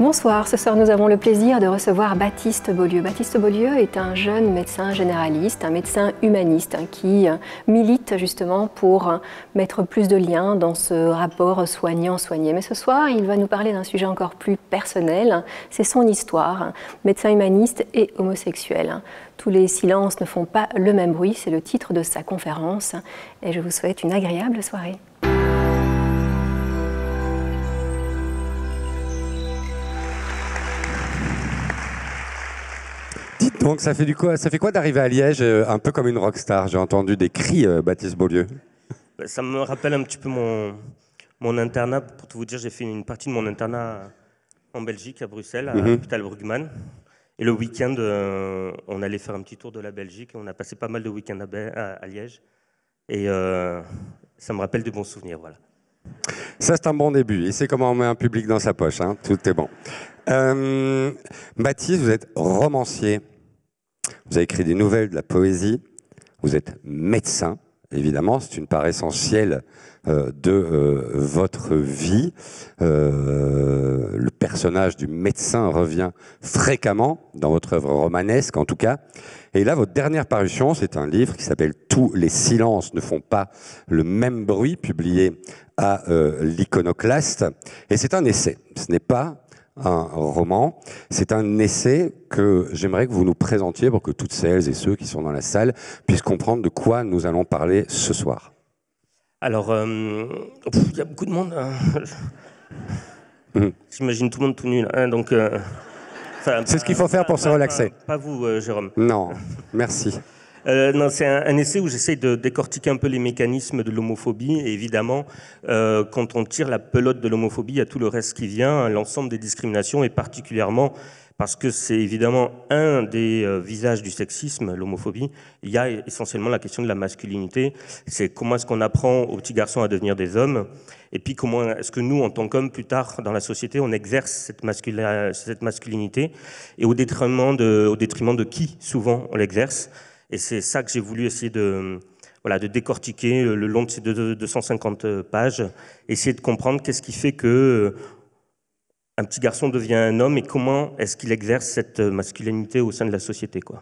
Bonsoir, ce soir nous avons le plaisir de recevoir Baptiste Beaulieu. Baptiste Beaulieu est un jeune médecin généraliste, un médecin humaniste qui milite justement pour mettre plus de liens dans ce rapport soignant-soigné. Mais ce soir, il va nous parler d'un sujet encore plus personnel, c'est son histoire, médecin humaniste et homosexuel. Tous les silences ne font pas le même bruit, c'est le titre de sa conférence et je vous souhaite une agréable soirée. Donc ça fait quoi d'arriver à Liège un peu comme une rockstar? J'ai entendu des cris, Baptiste Beaulieu. Ça me rappelle un petit peu mon internat. Pour tout vous dire, j'ai fait une partie de mon internat en Belgique, à Bruxelles, à l'hôpital Brugman. Et le week-end, on allait faire un petit tour de la Belgique. On a passé pas mal de week-ends à Liège. Et ça me rappelle de bons souvenirs, voilà. Ça, c'est un bon début. Il sait comment on met un public dans sa poche, hein. Tout est bon. Baptiste, vous êtes romancier. Vous avez écrit des nouvelles, de la poésie. Vous êtes médecin, évidemment. C'est une part essentielle de votre vie. Le personnage du médecin revient fréquemment dans votre œuvre romanesque, en tout cas. Et là, votre dernière parution, c'est un livre qui s'appelle « Tous les silences ne font pas le même bruit », publié à l'Iconoclaste. Et c'est un essai. Ce n'est pas un roman, c'est un essai que j'aimerais que vous nous présentiez pour que toutes celles et ceux qui sont dans la salle puissent comprendre de quoi nous allons parler ce soir. Alors, il y a beaucoup de monde. J'imagine tout le monde tout nu. Donc, c'est ce qu'il faut faire pour se relaxer. Pas vous, Jérôme. Non, merci. Non, c'est un essai où j'essaie de décortiquer un peu les mécanismes de l'homophobie. Et évidemment, quand on tire la pelote de l'homophobie, il y a tout le reste qui vient, l'ensemble des discriminations, et particulièrement parce que c'est évidemment un des visages du sexisme, l'homophobie. Il y a essentiellement la question de la masculinité. C'est comment est-ce qu'on apprend aux petits garçons à devenir des hommes, et puis comment est-ce que nous, en tant qu'hommes, plus tard dans la société, on exerce cette masculinité, et au détriment de qui, souvent, on l'exerce. Et c'est ça que j'ai voulu essayer de décortiquer le long de ces 250 pages, essayer de comprendre qu'est-ce qui fait que un petit garçon devient un homme et comment est-ce qu'il exerce cette masculinité au sein de la société, quoi.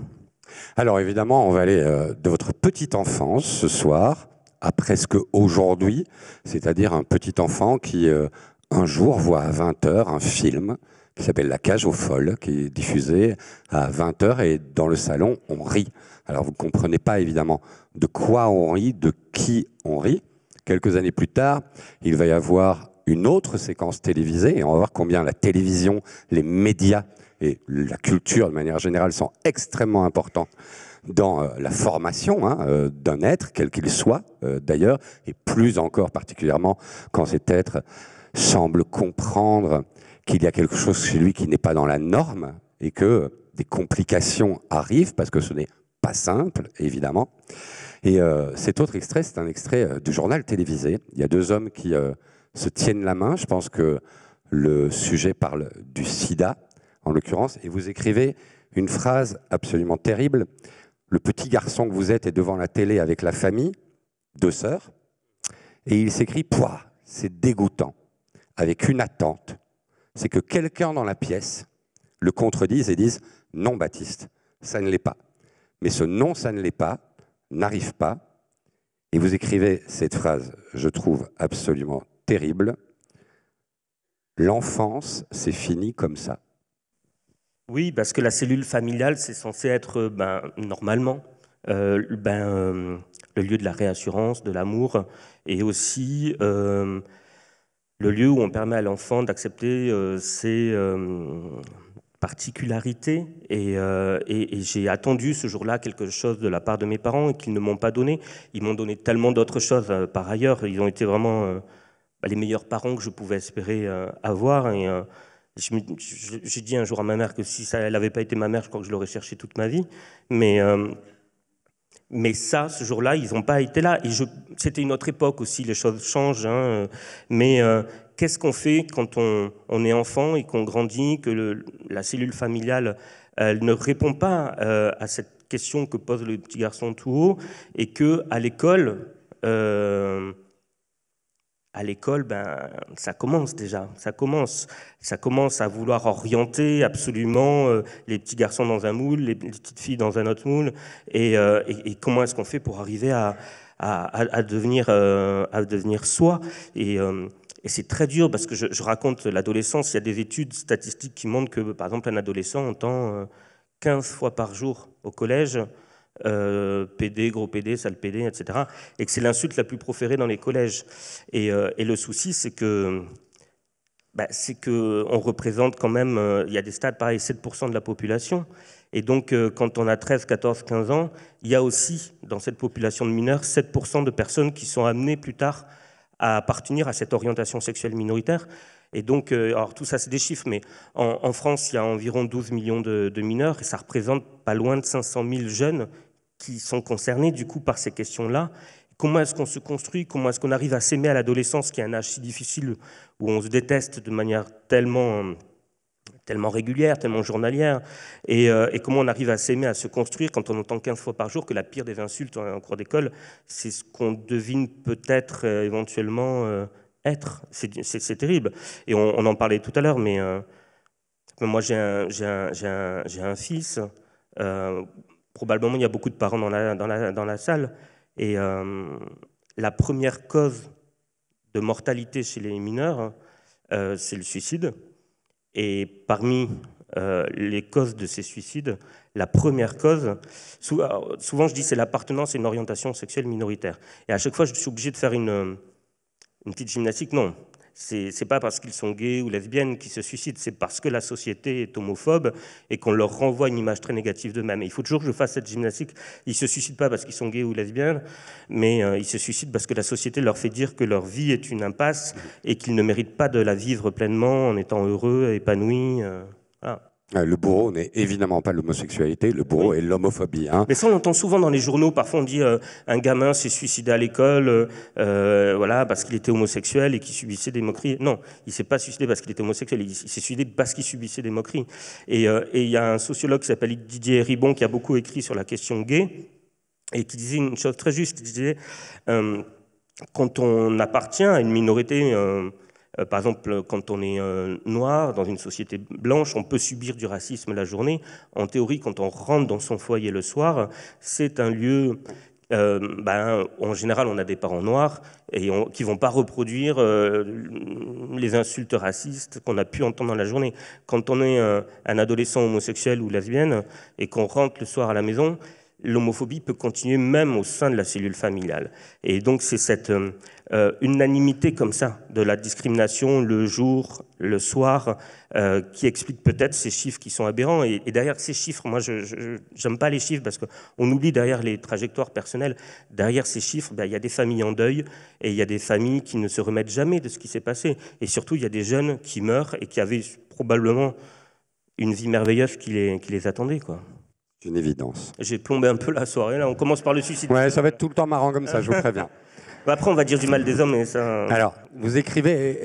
Alors évidemment, on va aller de votre petite enfance ce soir à presque aujourd'hui, c'est-à-dire un petit enfant qui un jour voit à 20h un film qui s'appelle La Cage aux Folles, qui est diffusé à 20h et dans le salon, on rit. Alors vous ne comprenez pas évidemment de quoi on rit, de qui on rit. Quelques années plus tard, il va y avoir une autre séquence télévisée et on va voir combien la télévision, les médias et la culture de manière générale sont extrêmement importants dans la formation d'un être, quel qu'il soit d'ailleurs, et plus encore particulièrement quand cet être semble comprendre qu'il y a quelque chose chez lui qui n'est pas dans la norme et que des complications arrivent parce que ce n'est pas simple, évidemment. Et cet autre extrait, c'est un extrait du journal télévisé. Il y a deux hommes qui se tiennent la main. Je pense que le sujet parle du sida, en l'occurrence, et vous écrivez une phrase absolument terrible. Le petit garçon que vous êtes est devant la télé avec la famille, deux sœurs, et il s'écrit « Pouah, c'est dégoûtant », avec une attente. C'est que quelqu'un dans la pièce le contredise et dise « Non, Baptiste, ça ne l'est pas ». Mais ce « non, ça ne l'est pas » n'arrive pas. Et vous écrivez cette phrase, je trouve absolument terrible. « L'enfance, c'est fini comme ça ». Oui, parce que la cellule familiale, c'est censé être, normalement, le lieu de la réassurance, de l'amour, et aussi le lieu où on permet à l'enfant d'accepter ses particularités. Et j'ai attendu ce jour-là quelque chose de la part de mes parents qu'ils ne m'ont pas donné. Ils m'ont donné tellement d'autres choses par ailleurs. Ils ont été vraiment les meilleurs parents que je pouvais espérer avoir. Et j'ai dit un jour à ma mère que si elle n'avait pas été ma mère, je crois que je l'aurais cherché toute ma vie. Mais ça, ce jour-là, ils n'ont pas été là. Et c'était une autre époque aussi, les choses changent. Mais qu'est-ce qu'on fait quand on est enfant et qu'on grandit, que la cellule familiale elle ne répond pas à cette question que pose le petit garçon tout haut, et qu'à l'école, à l'école, ben, ça commence déjà. Ça commence à vouloir orienter absolument les petits garçons dans un moule, les petites filles dans un autre moule. Et comment est-ce qu'on fait pour arriver à devenir soi? Et c'est très dur parce que je raconte l'adolescence. Il y a des études statistiques qui montrent que, par exemple, un adolescent entend 15 fois par jour au collège PD, gros PD, sale PD, etc. Et que c'est l'insulte la plus proférée dans les collèges. Et le souci, c'est que on représente quand même, il y a des stats, pareil, 7% de la population. Et donc, quand on a 13, 14, 15 ans, il y a aussi, dans cette population de mineurs, 7% de personnes qui sont amenées plus tard à appartenir à cette orientation sexuelle minoritaire. Et donc, alors tout ça, c'est des chiffres, mais en France, il y a environ 12 millions de mineurs, et ça représente pas loin de 500 000 jeunes qui sont concernés, du coup, par ces questions-là. Comment est-ce qu'on se construit? Comment est-ce qu'on arrive à s'aimer à l'adolescence, qui est un âge si difficile, où on se déteste de manière tellement régulière, tellement journalière, et comment on arrive à s'aimer, à se construire quand on entend 15 fois par jour que la pire des insultes en cours d'école, c'est ce qu'on devine peut-être éventuellement être. C'est terrible. Et on en parlait tout à l'heure, mais moi j'ai un fils, probablement il y a beaucoup de parents dans la salle, et la première cause de mortalité chez les mineurs, c'est le suicide. Et parmi les causes de ces suicides, la première cause, souvent je dis c'est l'appartenance à une orientation sexuelle minoritaire. Et à chaque fois je suis obligé de faire une petite gymnastique. Non, c'est pas parce qu'ils sont gays ou lesbiennes qu'ils se suicident, c'est parce que la société est homophobe et qu'on leur renvoie une image très négative d'eux-mêmes. Et il faut toujours que je fasse cette gymnastique. Ils se suicident pas parce qu'ils sont gays ou lesbiennes, mais ils se suicident parce que la société leur fait dire que leur vie est une impasse et qu'ils ne méritent pas de la vivre pleinement en étant heureux, épanouis. Voilà. Le bourreau n'est évidemment pas l'homosexualité, le bourreau est l'homophobie. Hein. Mais ça, on l'entend souvent dans les journaux. Parfois, on dit un gamin s'est suicidé à l'école, voilà, parce qu'il était homosexuel et qu'il subissait des moqueries. Non, il s'est pas suicidé parce qu'il était homosexuel. Il s'est suicidé parce qu'il subissait des moqueries. Et il y a un sociologue qui s'appelle Didier Ribon qui a beaucoup écrit sur la question gay et qui disait une chose très juste. Il disait quand on appartient à une minorité. Par exemple, quand on est noir dans une société blanche, on peut subir du racisme la journée. En théorie, quand on rentre dans son foyer le soir, c'est un lieu... en général, on a des parents noirs et qui ne vont pas reproduire les insultes racistes qu'on a pu entendre dans la journée. Quand on est un adolescent homosexuel ou lesbienne et qu'on rentre le soir à la maison, l'homophobie peut continuer même au sein de la cellule familiale. Et donc c'est cette unanimité comme ça de la discrimination le jour, le soir, qui explique peut-être ces chiffres qui sont aberrants. Et derrière ces chiffres, moi je n'aime pas les chiffres parce qu'on oublie derrière les trajectoires personnelles, derrière ces chiffres, il y a des familles en deuil et il y a des familles qui ne se remettent jamais de ce qui s'est passé. Et surtout, il y a des jeunes qui meurent et qui avaient probablement une vie merveilleuse qui les attendait, quoi. C'est une évidence. J'ai plombé un peu la soirée, là. On commence par le suicide. Ouais, ça va être tout le temps marrant comme ça, je vous préviens. Après, on va dire du mal des hommes, mais ça... Alors, vous écrivez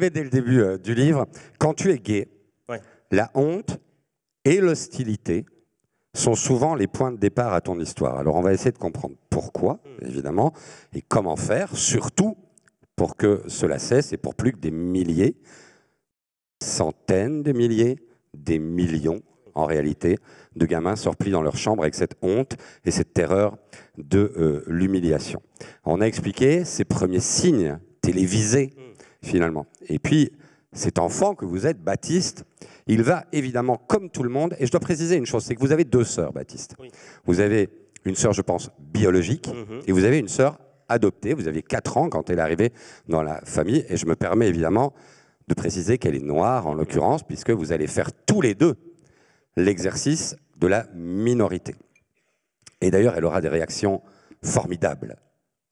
dès le début du livre, quand tu es gay, ouais. La honte et l'hostilité sont souvent les points de départ à ton histoire. Alors, on va essayer de comprendre pourquoi, évidemment, et comment faire, surtout pour que cela cesse et pour plus que des milliers, centaines de milliers, des millions, en réalité, de gamins se replient dans leur chambre avec cette honte et cette terreur de l'humiliation. On a expliqué ces premiers signes télévisés, finalement. Et puis, cet enfant que vous êtes, Baptiste, il va évidemment, comme tout le monde, et je dois préciser une chose, c'est que vous avez deux sœurs, Baptiste. Oui. Vous avez une sœur, je pense, biologique, et vous avez une sœur adoptée. Vous aviez 4 ans quand elle est arrivée dans la famille, et je me permets évidemment de préciser qu'elle est noire, en l'occurrence, puisque vous allez faire tous les deux l'exercice de la minorité. Et d'ailleurs, elle aura des réactions formidables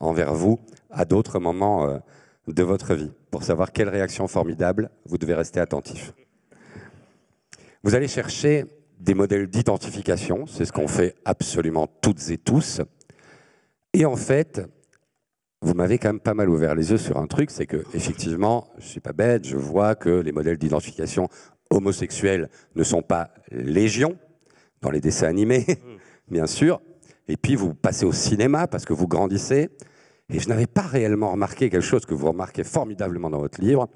envers vous à d'autres moments de votre vie. Pour savoir quelle réaction formidable, vous devez rester attentif. Vous allez chercher des modèles d'identification, c'est ce qu'on fait absolument toutes et tous. Et en fait, vous m'avez quand même pas mal ouvert les yeux sur un truc, c'est que effectivement, je suis pas bête, je vois que les modèles d'identification homosexuels ne sont pas légion dans les dessins animés, bien sûr. Et puis vous passez au cinéma parce que vous grandissez Et je n'avais pas réellement remarqué quelque chose que vous remarquez formidablement dans votre livre,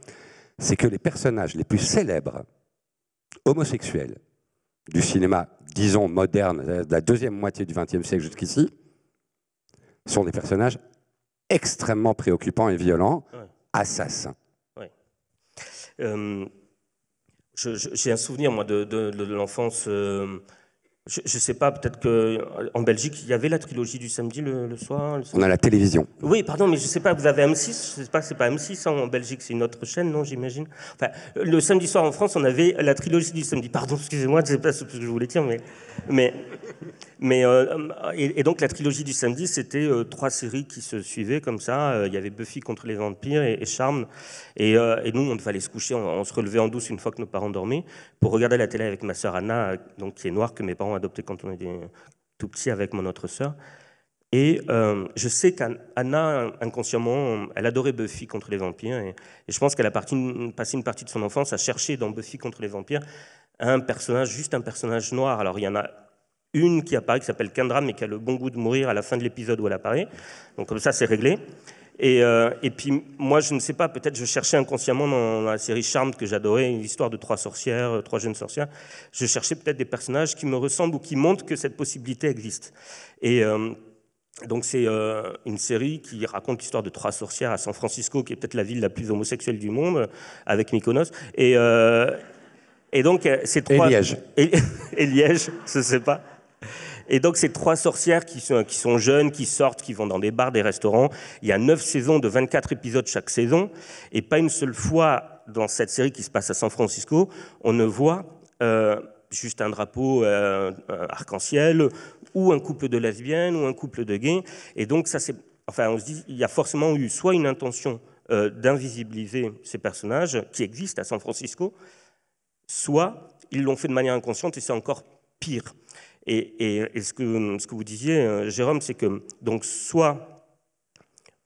c'est que les personnages les plus célèbres homosexuels du cinéma, disons moderne, de la deuxième moitié du XXe siècle jusqu'ici, sont des personnages extrêmement préoccupants et violents, assassins. Ouais. J'ai un souvenir, moi, de l'enfance. Je ne sais pas, peut-être qu'en Belgique, il y avait la trilogie du samedi le soir. On a la télévision. Oui, pardon, mais je ne sais pas, vous avez M6, je ne sais pas, c'est pas M6 en Belgique, c'est une autre chaîne, non, j'imagine. Enfin, le samedi soir en France, on avait la trilogie du samedi. Pardon, excusez-moi, je ne sais pas ce que je voulais dire, et donc la trilogie du samedi, c'était 3 séries qui se suivaient comme ça. Il y avait Buffy contre les vampires et Charmed. Et nous, on devait aller se coucher, on se relevait en douce une fois que nos parents dormaient pour regarder la télé avec ma sœur Anna, donc, qui est noire, que mes parents ont adoptée quand on était tout petit avec mon autre sœur. Et je sais qu'Anna, inconsciemment, elle adorait Buffy contre les vampires. Et je pense qu'elle a passé une partie de son enfance à chercher dans Buffy contre les vampires un personnage, juste un personnage noir. Alors il y en a une qui apparaît, qui s'appelle Kendra, mais qui a le bon goût de mourir à la fin de l'épisode où elle apparaît. Donc comme ça, c'est réglé. Et puis moi, je ne sais pas, peut-être je cherchais inconsciemment dans la série Charmed, que j'adorais, une histoire de 3 sorcières, 3 jeunes sorcières. Je cherchais peut-être des personnages qui me ressemblent ou qui montrent que cette possibilité existe. Et donc c'est une série qui raconte l'histoire de 3 sorcières à San Francisco, qui est peut-être la ville la plus homosexuelle du monde, avec Mykonos. Et donc c'est 3... Et Liège. Et Liège, je ne sais pas. Et donc, ces 3 sorcières qui sont jeunes, qui sortent, qui vont dans des bars, des restaurants. Il y a 9 saisons de 24 épisodes chaque saison. Et pas une seule fois dans cette série qui se passe à San Francisco, on ne voit juste un drapeau arc-en-ciel ou un couple de lesbiennes ou un couple de gays. Et donc, ça, enfin, on se dit, il y a forcément eu soit une intention d'invisibiliser ces personnages qui existent à San Francisco, soit ils l'ont fait de manière inconsciente et c'est encore pire. Et ce que vous disiez, Jérôme, c'est que donc soit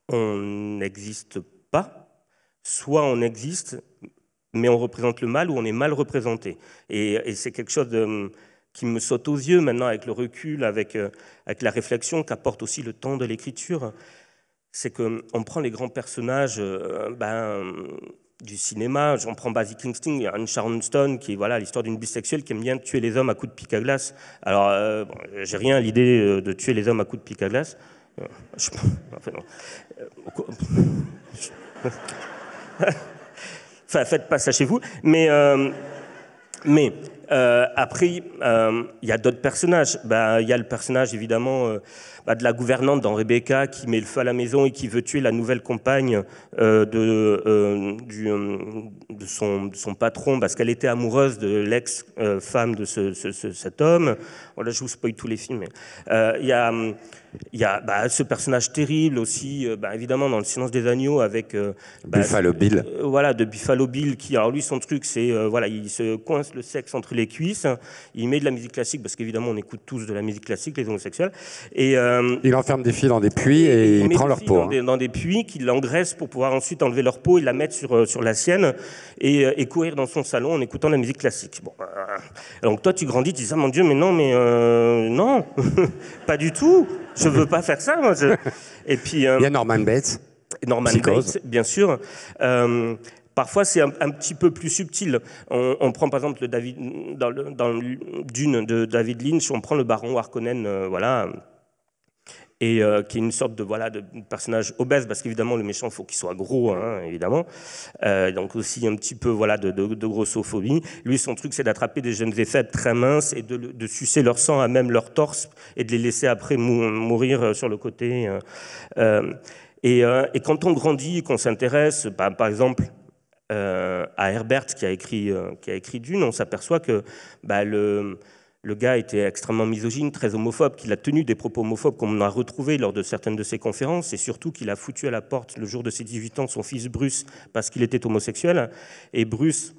on n'existe pas, soit on existe, mais on représente le mal ou on est mal représenté. Et c'est quelque chose qui me saute aux yeux maintenant avec le recul, avec la réflexion qu'apporte aussi le temps de l'écriture. C'est qu'on prend les grands personnages du cinéma, j'en prends Basic Instinct, il y a Anne Sharon Stone qui est voilà, l'histoire d'une bisexuelle qui aime bien tuer les hommes à coups de pic à glace. Alors, j'ai rien à l'idée de tuer les hommes à coups de pic à glace. Enfin, faites pas ça chez vous. Mais après, il y a d'autres personnages. Il y a le personnage, évidemment, de la gouvernante dans Rebecca qui met le feu à la maison et qui veut tuer la nouvelle compagne de son patron parce qu'elle était amoureuse de l'ex-femme de cet homme. Voilà, je vous spoil tous les films. Il y a ce personnage terrible aussi, évidemment, dans Le Silence des agneaux avec... Buffalo Bill. Voilà, de Buffalo Bill qui, alors lui, son truc, c'est, il se coince le sexe entre les cuisses, il met de la musique classique, parce qu'évidemment, on écoute tous de la musique classique, les homosexuels, et... il enferme des filles dans des puits et il prend leur peau. Dans des puits, qu'il l'engraisse pour pouvoir ensuite enlever leur peau et la mettre sur la sienne et courir dans son salon en écoutant la musique classique. Bon, donc toi, tu grandis, tu dis, ah mon Dieu, mais non, pas du tout, je veux pas faire ça. Moi, Et puis, il y a Norman Bates. Bates, bien sûr. Parfois, c'est un petit peu plus subtil. On prend par exemple dans Dune de David Lynch, on prend le baron Harkonnen, et qui est une sorte de personnage obèse, parce qu'évidemment le méchant, il faut qu'il soit gros, hein, évidemment. Donc aussi un petit peu de grossophobie. Lui, son truc, c'est d'attraper des jeunes et faibles très minces et de sucer leur sang à même leur torse et de les laisser après mourir sur le côté. Et quand on grandit et qu'on s'intéresse, par exemple, à Herbert qui a écrit Dune, on s'aperçoit que le gars était extrêmement misogyne, très homophobe, qu'il a tenu des propos homophobes qu'on a retrouvés lors de certaines de ses conférences, et surtout qu'il a foutu à la porte le jour de ses 18 ans son fils Bruce parce qu'il était homosexuel. Et Bruce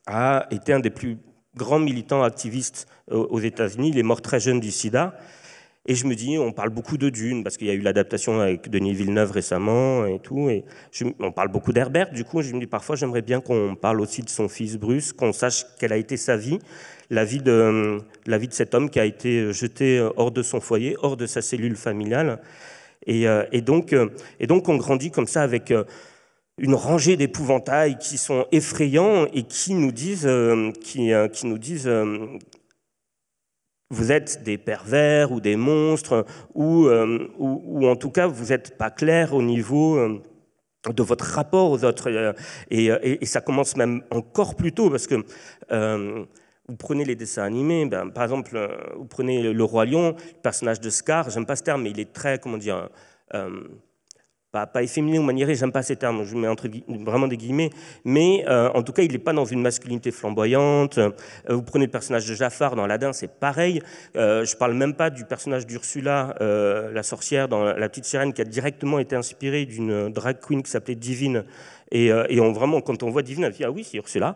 a été un des plus grands militants activistes aux États-Unis. Il est mort très jeune du sida. Et je me dis, on parle beaucoup de Dune, parce qu'il y a eu l'adaptation avec Denis Villeneuve récemment et tout. Et on parle beaucoup d'Herbert. Du coup, je me dis, parfois, j'aimerais bien qu'on parle aussi de son fils Bruce, qu'on sache quelle a été sa vie, la vie de cet homme qui a été jeté hors de son foyer, hors de sa cellule familiale. Et donc, on grandit comme ça avec une rangée d'épouvantails qui sont effrayants et qui nous disent, vous êtes des pervers ou des monstres, ou en tout cas, vous n'êtes pas clair au niveau de votre rapport aux autres. Et ça commence même encore plus tôt, parce que vous prenez les dessins animés, par exemple, vous prenez Le Roi Lion, le personnage de Scar, j'aime pas ce terme, mais il est très, comment dire, pas efféminé ou maniéré, j'aime pas ces termes, je mets vraiment des guillemets, mais en tout cas, il n'est pas dans une masculinité flamboyante. Vous prenez le personnage de Jafar dans Aladdin, c'est pareil. Je parle même pas du personnage d'Ursula, la sorcière dans La Petite Sirène, qui a directement été inspirée d'une drag queen qui s'appelait Divine. Et vraiment, quand on voit Divine, on se dit « Ah oui, c'est Ursula ».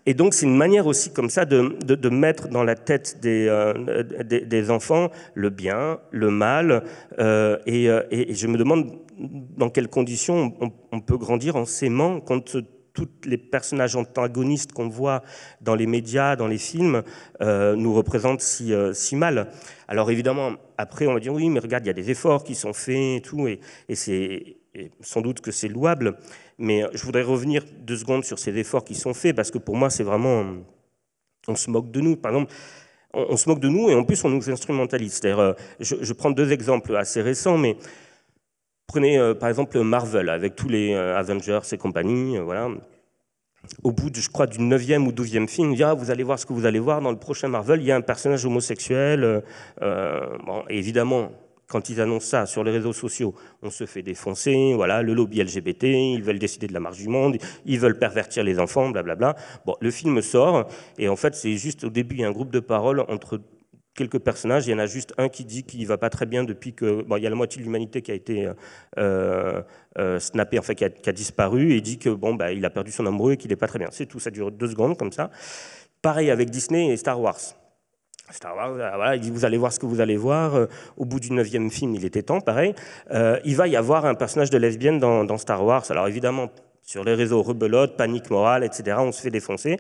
Et donc, c'est une manière aussi comme ça de mettre dans la tête des enfants le bien, le mal. Et je me demande dans quelles conditions on peut grandir en s'aimant quand tous les personnages antagonistes qu'on voit dans les médias, dans les films, nous représentent si mal. Alors évidemment, après, on va dire oui, mais regarde, il y a des efforts qui sont faits et tout, et sans doute que c'est louable. Mais je voudrais revenir 2 secondes sur ces efforts qui sont faits, parce que pour moi, c'est vraiment... On se moque de nous. Par exemple, on se moque de nous et en plus, on nous instrumentalise. C'est-à-dire, je prends 2 exemples assez récents, mais prenez par exemple Marvel, avec tous les Avengers et compagnie, voilà. Au bout, je crois, du 9e ou 12e film, il dit, vous allez voir ce que vous allez voir, dans le prochain Marvel, il y a un personnage homosexuel. Bon, évidemment... Quand ils annoncent ça sur les réseaux sociaux, on se fait défoncer, voilà, le lobby LGBT, ils veulent décider de la marche du monde, ils veulent pervertir les enfants, blablabla. Bon, le film sort, et en fait, c'est juste au début, il y a un groupe de parole entre quelques personnages, il y en a juste un qui dit qu'il ne va pas très bien depuis que... Bon, il y a la moitié de l'humanité qui a été snappée, enfin, qui a disparu, et dit que bon, il a perdu son amoureux et qu'il n'est pas très bien. C'est tout, ça dure 2 secondes, comme ça. Pareil avec Disney et Star Wars. Star Wars, voilà, il dit vous allez voir ce que vous allez voir. Au bout du 9e film, il était temps, pareil. Il va y avoir un personnage de lesbienne dans Star Wars. Alors évidemment, sur les réseaux, rebelote, panique morale, etc. On se fait défoncer.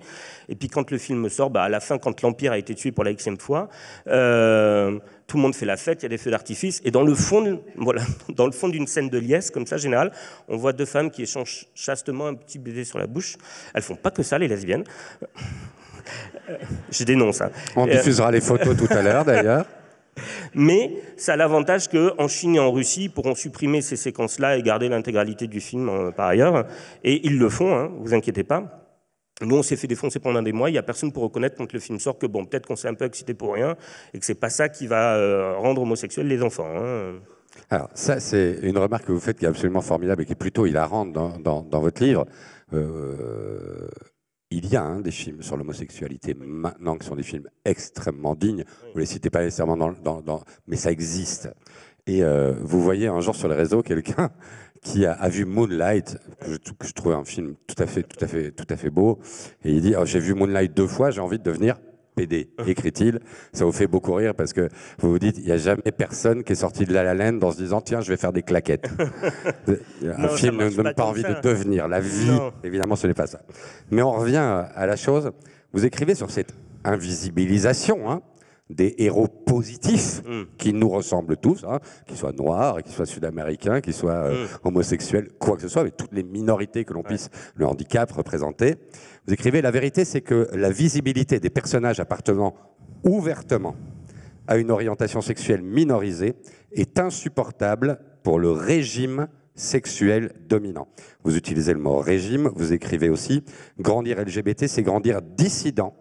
Et puis quand le film sort, à la fin, quand l'Empire a été tué pour la Xème fois, tout le monde fait la fête, il y a des feux d'artifice. Et dans le fond, voilà, dans le fond d'une scène de liesse, comme ça, générale, on voit 2 femmes qui échangent chastement un petit baiser sur la bouche. Elles font pas que ça, les lesbiennes. Je dénonce. Hein. On diffusera les photos tout à l'heure, d'ailleurs. Mais ça a l'avantage qu'en Chine et en Russie, ils pourront supprimer ces séquences-là et garder l'intégralité du film par ailleurs. Et ils le font, hein, vous inquiétez pas. Nous, on s'est fait défoncer pendant des mois. Il n'y a personne pour reconnaître quand le film sort que bon, peut-être qu'on s'est un peu excité pour rien et que c'est pas ça qui va rendre homosexuels les enfants. Hein. Alors, ça, c'est une remarque que vous faites qui est absolument formidable et qui est plutôt hilarante dans votre livre. Il y a des films sur l'homosexualité maintenant qui sont des films extrêmement dignes. Vous ne les citez pas nécessairement mais ça existe. Et vous voyez un jour sur les réseaux quelqu'un qui a vu Moonlight, que je trouve un film tout à fait beau, et il dit j'ai vu Moonlight 2 fois, j'ai envie de devenir PD, écrit-il. Ça vous fait beaucoup rire parce que vous vous dites, il n'y a jamais personne qui est sorti de La La Land en se disant, tiens, je vais faire des claquettes. Un film ne donne pas envie de devenir. La vie, évidemment, ce n'est pas ça. Mais on revient à la chose. Vous écrivez sur cette invisibilisation des héros positifs qui nous ressemblent tous, qu'ils soient noirs, qu'ils soient sud-américains, qu'ils soient homosexuels, quoi que ce soit, avec toutes les minorités que l'on puisse, le handicap, représenter. Vous écrivez, la vérité, c'est que la visibilité des personnages appartenant ouvertement à une orientation sexuelle minorisée est insupportable pour le régime sexuel dominant. Vous utilisez le mot régime, vous écrivez aussi, grandir LGBT, c'est grandir dissident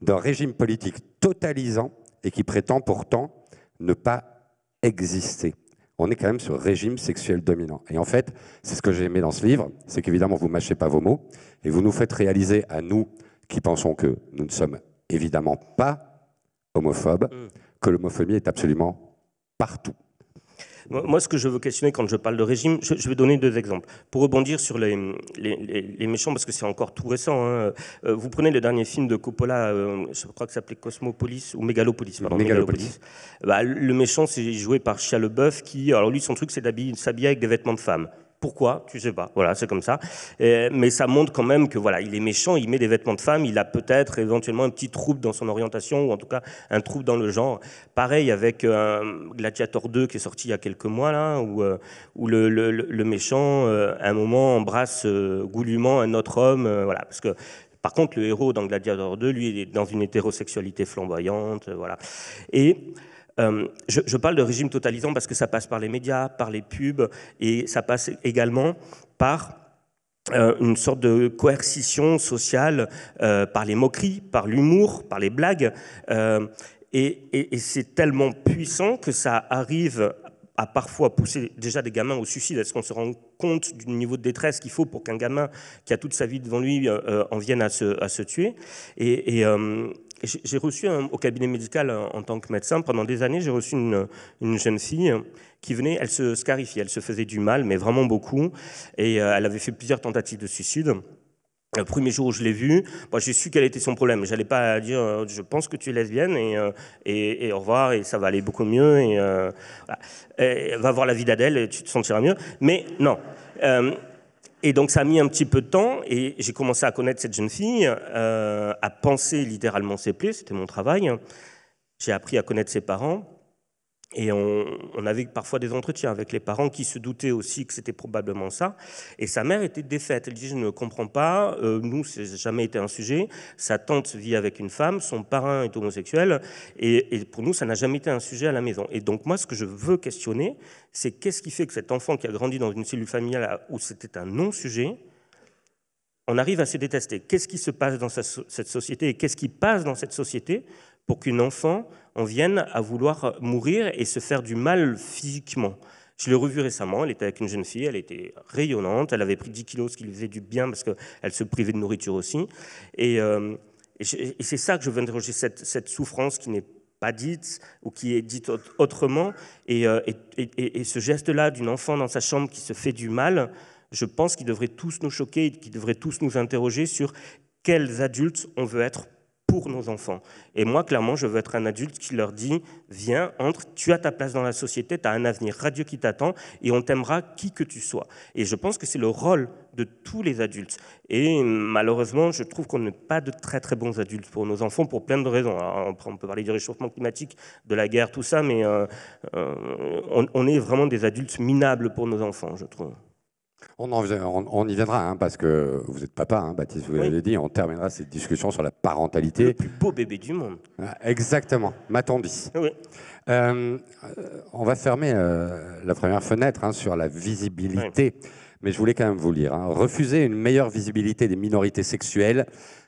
d'un régime politique totalisant et qui prétend pourtant ne pas exister. On est quand même sur régime sexuel dominant. Et en fait, c'est ce que j'ai aimé dans ce livre, c'est qu'évidemment, vous ne mâchez pas vos mots, et vous nous faites réaliser à nous, qui pensons que nous ne sommes évidemment pas homophobes, que l'homophobie est absolument partout. Moi, ce que je veux questionner quand je parle de régime, je vais donner 2 exemples. Pour rebondir sur les méchants, parce que c'est encore tout récent. Vous prenez le dernier film de Coppola, je crois que ça s'appelait Cosmopolis, ou Mégalopolis, pardon. Mégalopolis. Le méchant, c'est joué par Shia LaBeouf, qui, alors lui, son truc, c'est de s'habiller avec des vêtements de femme. Pourquoi? Tu sais pas. Voilà, c'est comme ça. Mais ça montre quand même que voilà, il est méchant, il met des vêtements de femme, il a peut-être éventuellement un petit trouble dans son orientation, ou en tout cas un trouble dans le genre. Pareil avec Gladiator 2 qui est sorti il y a quelques mois, là, où le méchant, à un moment, embrasse goulûment un autre homme. Voilà, parce que par contre, le héros dans Gladiator 2, lui, il est dans une hétérosexualité flamboyante. Voilà. Et je parle de régime totalisant parce que ça passe par les médias, par les pubs, et ça passe également par une sorte de coercition sociale, par les moqueries, par l'humour, par les blagues. Et c'est tellement puissant que ça arrive à parfois pousser déjà des gamins au suicide. Est-ce qu'on se rend compte du niveau de détresse qu'il faut pour qu'un gamin qui a toute sa vie devant lui en vienne à se tuer? J'ai reçu au cabinet médical en tant que médecin, pendant des années, j'ai reçu une jeune fille qui venait, elle se scarifiait, elle se faisait du mal, mais vraiment beaucoup, et elle avait fait plusieurs tentatives de suicide. Le premier jour où je l'ai vue, j'ai su quel était son problème. J'allais pas dire je pense que tu es lesbienne et au revoir et ça va aller beaucoup mieux et, voilà. Et va voir la vie d'Adèle et tu te sentiras mieux. Mais non. Et donc ça a mis un petit peu de temps et j'ai commencé à connaître cette jeune fille, à penser littéralement ses plaies, c'était mon travail. J'ai appris à connaître ses parents et on avait parfois des entretiens avec les parents qui se doutaient aussi que c'était probablement ça. Et sa mère était défaite, elle dit je ne comprends pas, nous ça n'a jamais été un sujet, sa tante vit avec une femme, son parrain est homosexuel et pour nous ça n'a jamais été un sujet à la maison. Et donc moi ce que je veux questionner, c'est qu'est-ce qui fait que cet enfant qui a grandi dans une cellule familiale où c'était un non-sujet, on arrive à se détester. Qu'est-ce qui se passe dans cette société et qu'est-ce qui passe dans cette société pour qu'une enfant en vienne à vouloir mourir et se faire du mal physiquement? Je l'ai revue récemment, elle était avec une jeune fille, elle était rayonnante, elle avait pris 10 kilos, ce qui lui faisait du bien parce qu'elle se privait de nourriture aussi. Et c'est ça que je veux interroger, cette souffrance qui n'est pas dite ou qui est dite autrement. Et ce geste-là d'une enfant dans sa chambre qui se fait du mal, je pense qu'il devrait tous nous choquer, qu'il devrait tous nous interroger sur quels adultes on veut être pour nos enfants. Et moi, clairement, je veux être un adulte qui leur dit « Viens, entre, tu as ta place dans la société, tu as un avenir radieux qui t'attend et on t'aimera qui que tu sois. » Et je pense que c'est le rôle de tous les adultes. Et malheureusement, je trouve qu'on n'est pas de très très bons adultes pour nos enfants pour plein de raisons. Alors, on peut parler du réchauffement climatique, de la guerre, tout ça, mais on est vraiment des adultes minables pour nos enfants, je trouve. On y viendra, hein, parce que vous êtes papa, hein, Baptiste, vous l'avez dit, on terminera cette discussion sur la parentalité. Le plus beau bébé du monde. Exactement, m'a-t-on dit. Oui. On va fermer la première fenêtre, hein, sur la visibilité, mais je voulais quand même vous lire. Hein. Refuser une meilleure visibilité des minorités sexuelles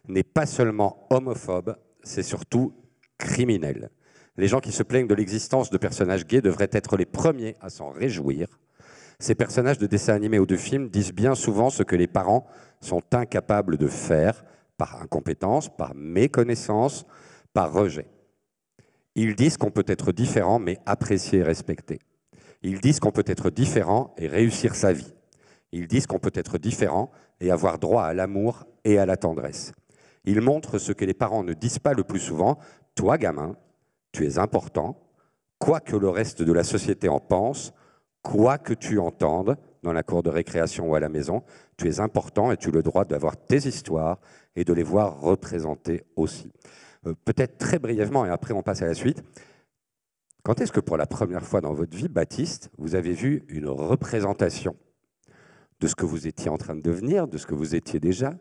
n'est pas seulement homophobe, c'est surtout criminel. Les gens qui se plaignent de l'existence de personnages gays devraient être les premiers à s'en réjouir. Ces personnages de dessins animés ou de films disent bien souvent ce que les parents sont incapables de faire par incompétence, par méconnaissance, par rejet. Ils disent qu'on peut être différent mais apprécié et respecté. Ils disent qu'on peut être différent et réussir sa vie. Ils disent qu'on peut être différent et avoir droit à l'amour et à la tendresse. Ils montrent ce que les parents ne disent pas le plus souvent. Toi, gamin, tu es important, quoi que le reste de la société en pense, quoi que tu entendes dans la cour de récréation ou à la maison, tu es important et tu as le droit d'avoir tes histoires et de les voir représentées aussi. Peut-être très brièvement, et après on passe à la suite, quand est-ce que pour la première fois dans votre vie, Baptiste, vous avez vu une représentation de ce que vous étiez en train de devenir, de ce que vous étiez déjà,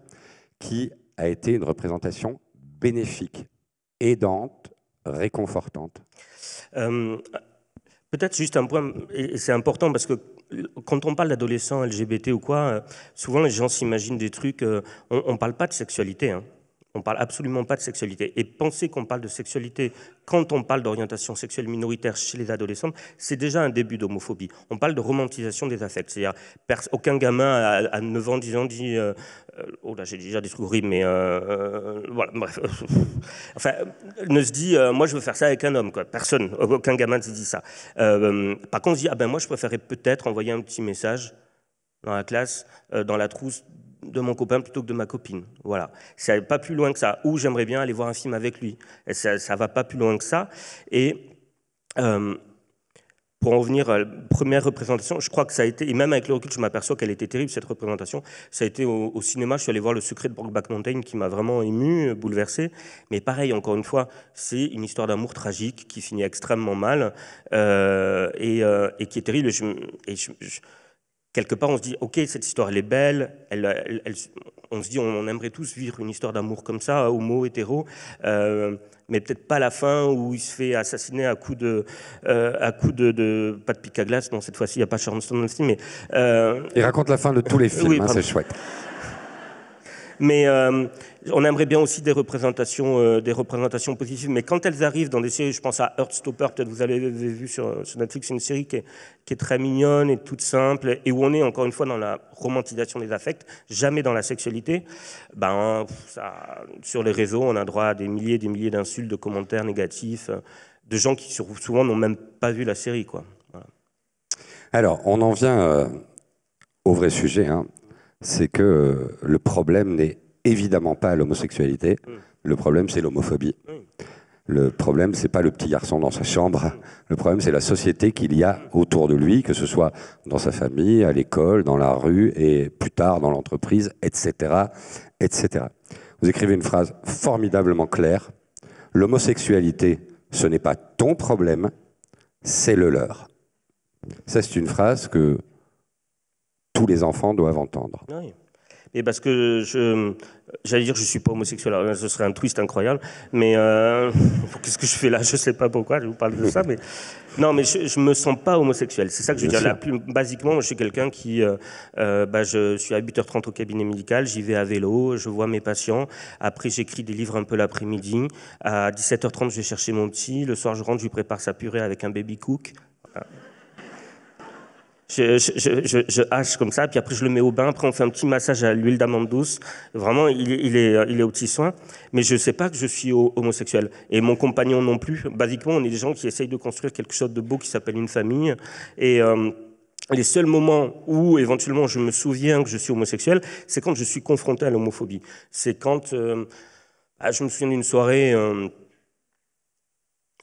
qui a été une représentation bénéfique, aidante, réconfortante? Peut-être juste un point, et c'est important parce que quand on parle d'adolescents LGBT ou quoi, souvent les gens s'imaginent des trucs, on ne parle pas de sexualité, hein. On ne parle absolument pas de sexualité. Et penser qu'on parle de sexualité quand on parle d'orientation sexuelle minoritaire chez les adolescents, c'est déjà un début d'homophobie. On parle de romantisation des affects. C'est-à-dire, aucun gamin à 9 ans, 10 ans dit oh là, j'ai déjà des trucs horribles, mais voilà, bref. Enfin, ne se dit moi je veux faire ça avec un homme, quoi. Personne, aucun gamin ne se dit ça. Par contre, on se dit ah ben moi je préférerais peut-être envoyer un petit message dans la classe, dans la trousse de mon copain plutôt que de ma copine. Voilà. Ça va pas plus loin que ça. Ou j'aimerais bien aller voir un film avec lui. Et ça va pas plus loin que ça. Et pour en venir à la première représentation, je crois que ça a été, et même avec le recul, je m'aperçois qu'elle était terrible, cette représentation. Ça a été au cinéma, je suis allé voir Le Secret de Brokeback Mountain, qui m'a vraiment ému, bouleversé. Mais pareil, encore une fois, c'est une histoire d'amour tragique qui finit extrêmement mal et qui est terrible. Quelque part, on se dit, ok, cette histoire, elle est belle, on se dit, on aimerait tous vivre une histoire d'amour comme ça, homo, hétéro, mais peut-être pas la fin où il se fait assassiner à coups de pas de pic à glace, non, cette fois-ci, il n'y a pas Sharon Stone dans le film, mais... Il raconte la fin de tous les films, oui, c'est chouette. Mais on aimerait bien aussi des représentations positives. Mais quand elles arrivent dans des séries, je pense à Heartstopper, peut-être vous avez vu sur Netflix, une série qui est très mignonne et toute simple, et où on est encore une fois dans la romantisation des affects, jamais dans la sexualité. Sur les réseaux, on a droit à des milliers et des milliers d'insultes, de commentaires négatifs, de gens qui souvent n'ont même pas vu la série, quoi. Voilà. Alors, on en vient au vrai sujet, hein. C'est que le problème n'est évidemment pas l'homosexualité. Le problème, c'est l'homophobie. Le problème, c'est pas le petit garçon dans sa chambre. Le problème, c'est la société qu'il y a autour de lui, que ce soit dans sa famille, à l'école, dans la rue et plus tard dans l'entreprise, etc., etc. Vous écrivez une phrase formidablement claire. L'homosexualité, ce n'est pas ton problème, c'est le leur. Ça, c'est une phrase que tous les enfants doivent entendre. Oui. Et parce que j'allais dire que je ne suis pas homosexuel, alors ce serait un twist incroyable, mais qu'est-ce que je fais là? Je ne sais pas pourquoi je vous parle de ça, mais non, mais je ne me sens pas homosexuel. C'est ça que je veux dire. Basiquement, je suis quelqu'un qui, je suis à 8h30 au cabinet médical, j'y vais à vélo, je vois mes patients, après j'écris des livres un peu l'après-midi, à 17h30 je vais chercher mon petit, le soir je rentre, je lui prépare sa purée avec un baby cook. Voilà. Je hache comme ça, puis après je le mets au bain, après on fait un petit massage à l'huile d'amande douce. Vraiment, il est au petit soin. Mais je ne sais pas que je suis homosexuel. Et mon compagnon non plus. Basiquement, on est des gens qui essayent de construire quelque chose de beau qui s'appelle une famille. Et les seuls moments où éventuellement je me souviens que je suis homosexuel, c'est quand je suis confronté à l'homophobie. C'est quand... je me souviens d'une soirée...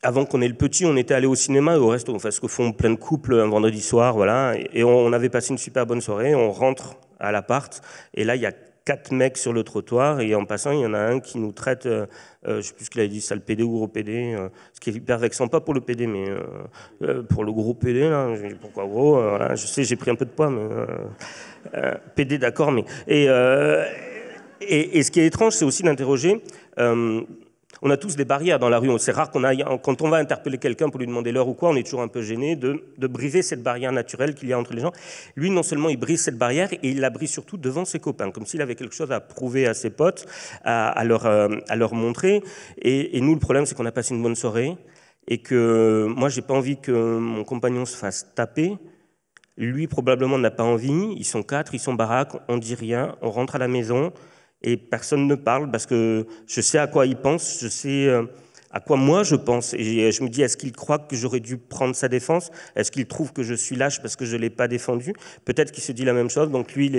Avant qu'on ait le petit, on était allé au cinéma et au resto, enfin, ce que font plein de couples un vendredi soir, voilà. Et on avait passé une super bonne soirée. On rentre à l'appart et là, il y a 4 mecs sur le trottoir et en passant, il y en a un qui nous traite, je ne sais plus ce qu'il a dit, sale PD ou gros PD, ce qui est hyper vexant, pas pour le PD, mais pour le gros PD, là. Je dis, pourquoi gros, voilà. Je sais, j'ai pris un peu de poids, mais PD, d'accord, mais... Et ce qui est étrange, c'est aussi d'interroger... on a tous des barrières dans la rue. C'est rare quand on va interpeller quelqu'un pour lui demander l'heure ou quoi, on est toujours un peu gêné de briser cette barrière naturelle qu'il y a entre les gens. Lui, non seulement il brise cette barrière, et il la brise surtout devant ses copains, comme s'il avait quelque chose à prouver à ses potes, à leur montrer. Et nous, le problème, c'est qu'on a passé une bonne soirée et que moi, j'ai pas envie que mon compagnon se fasse taper. Lui, probablement, n'a pas envie. Ils sont 4, ils sont baraques, on dit rien, on rentre à la maison. Et personne ne parle parce que je sais à quoi il pense, je sais à quoi moi je pense. Et je me dis, est-ce qu'il croit que j'aurais dû prendre sa défense? Est-ce qu'il trouve que je suis lâche parce que je ne l'ai pas défendu? Peut-être qu'il se dit la même chose. Donc lui,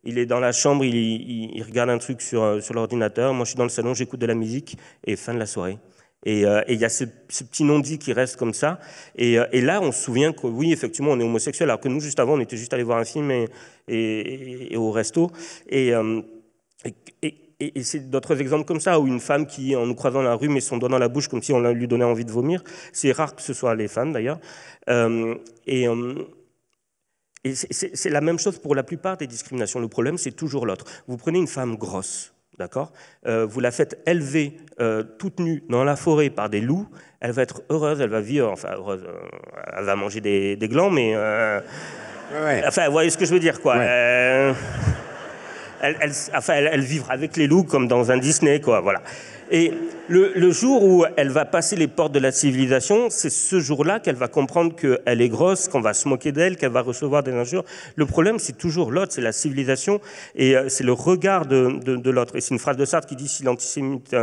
il est dans la chambre, il regarde un truc sur l'ordinateur. Moi, je suis dans le salon, j'écoute de la musique et fin de la soirée. Et il y a ce petit non-dit qui reste comme ça. Et là, on se souvient que oui, effectivement, on est homosexuel, alors que nous, juste avant, on était juste allé voir un film et au resto. Et c'est d'autres exemples comme ça, où une femme qui, en nous croisant dans la rue, met son doigt dans la bouche comme si on lui donnait envie de vomir. C'est rare que ce soit les femmes, d'ailleurs. Et c'est la même chose pour la plupart des discriminations. Le problème, c'est toujours l'autre. Vous prenez une femme grosse, d'accord, vous la faites élever toute nue dans la forêt par des loups, elle va être heureuse, elle va vivre, enfin heureuse, elle va manger des glands, mais... Enfin, vous voyez ce que je veux dire, quoi. Ouais. Elle vivra avec les loups comme dans un Disney, quoi, voilà. Et le jour où elle va passer les portes de la civilisation, c'est ce jour-là qu'elle va comprendre qu'elle est grosse, qu'on va se moquer d'elle, qu'elle va recevoir des injures. Le problème, c'est toujours l'autre, c'est la civilisation, et c'est le regard de l'autre. Et c'est une phrase de Sartre qui dit si l'antisémite,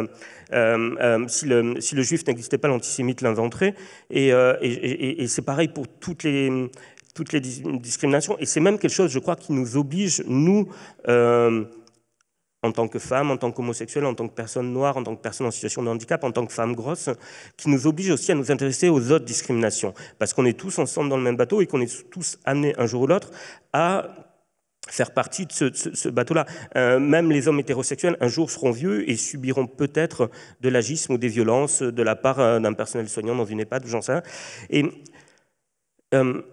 si le juif n'existait pas, l'antisémite l'inventerait. Et c'est pareil pour toutes les discriminations. Et c'est même quelque chose, je crois, qui nous oblige, nous, en tant que femme, en tant qu'homosexuelle, en tant que personne noire, en tant que personne en situation de handicap, en tant que femme grosse, qui nous oblige aussi à nous intéresser aux autres discriminations. Parce qu'on est tous ensemble dans le même bateau et qu'on est tous amenés un jour ou l'autre à faire partie de ce bateau-là. Même les hommes hétérosexuels, un jour, seront vieux et subiront peut-être de l'agisme ou des violences de la part d'un personnel soignant dans une EHPAD, j'en sais rien. Et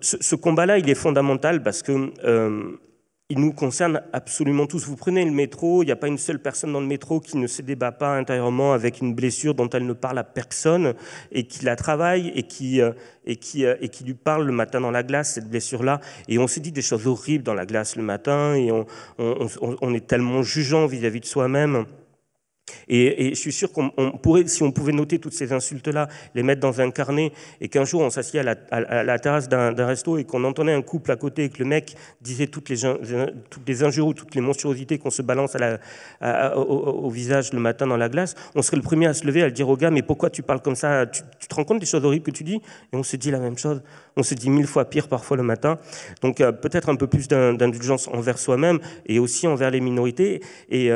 ce combat-là, il est fondamental parce que il nous concerne absolument tous. Vous prenez le métro, il n'y a pas une seule personne dans le métro qui ne se débat pas intérieurement avec une blessure dont elle ne parle à personne et qui la travaille et qui lui parle le matin dans la glace, cette blessure-là. Et on se dit des choses horribles dans la glace le matin et on est tellement jugeant vis-à-vis de soi-même. Et je suis sûr qu'on pourrait, si on pouvait noter toutes ces insultes-là, les mettre dans un carnet, et qu'un jour on s'assied à la terrasse d'un resto et qu'on entendait un couple à côté et que le mec disait toutes les injures ou toutes les monstruosités qu'on se balance au visage le matin dans la glace, on serait le premier à se lever, à le dire au gars, mais pourquoi tu parles comme ça, tu te rends compte des choses horribles que tu dis? Et on se dit la même chose, on se dit 1000 fois pire parfois le matin. Donc peut-être un peu plus d'indulgence envers soi-même et aussi envers les minorités. Et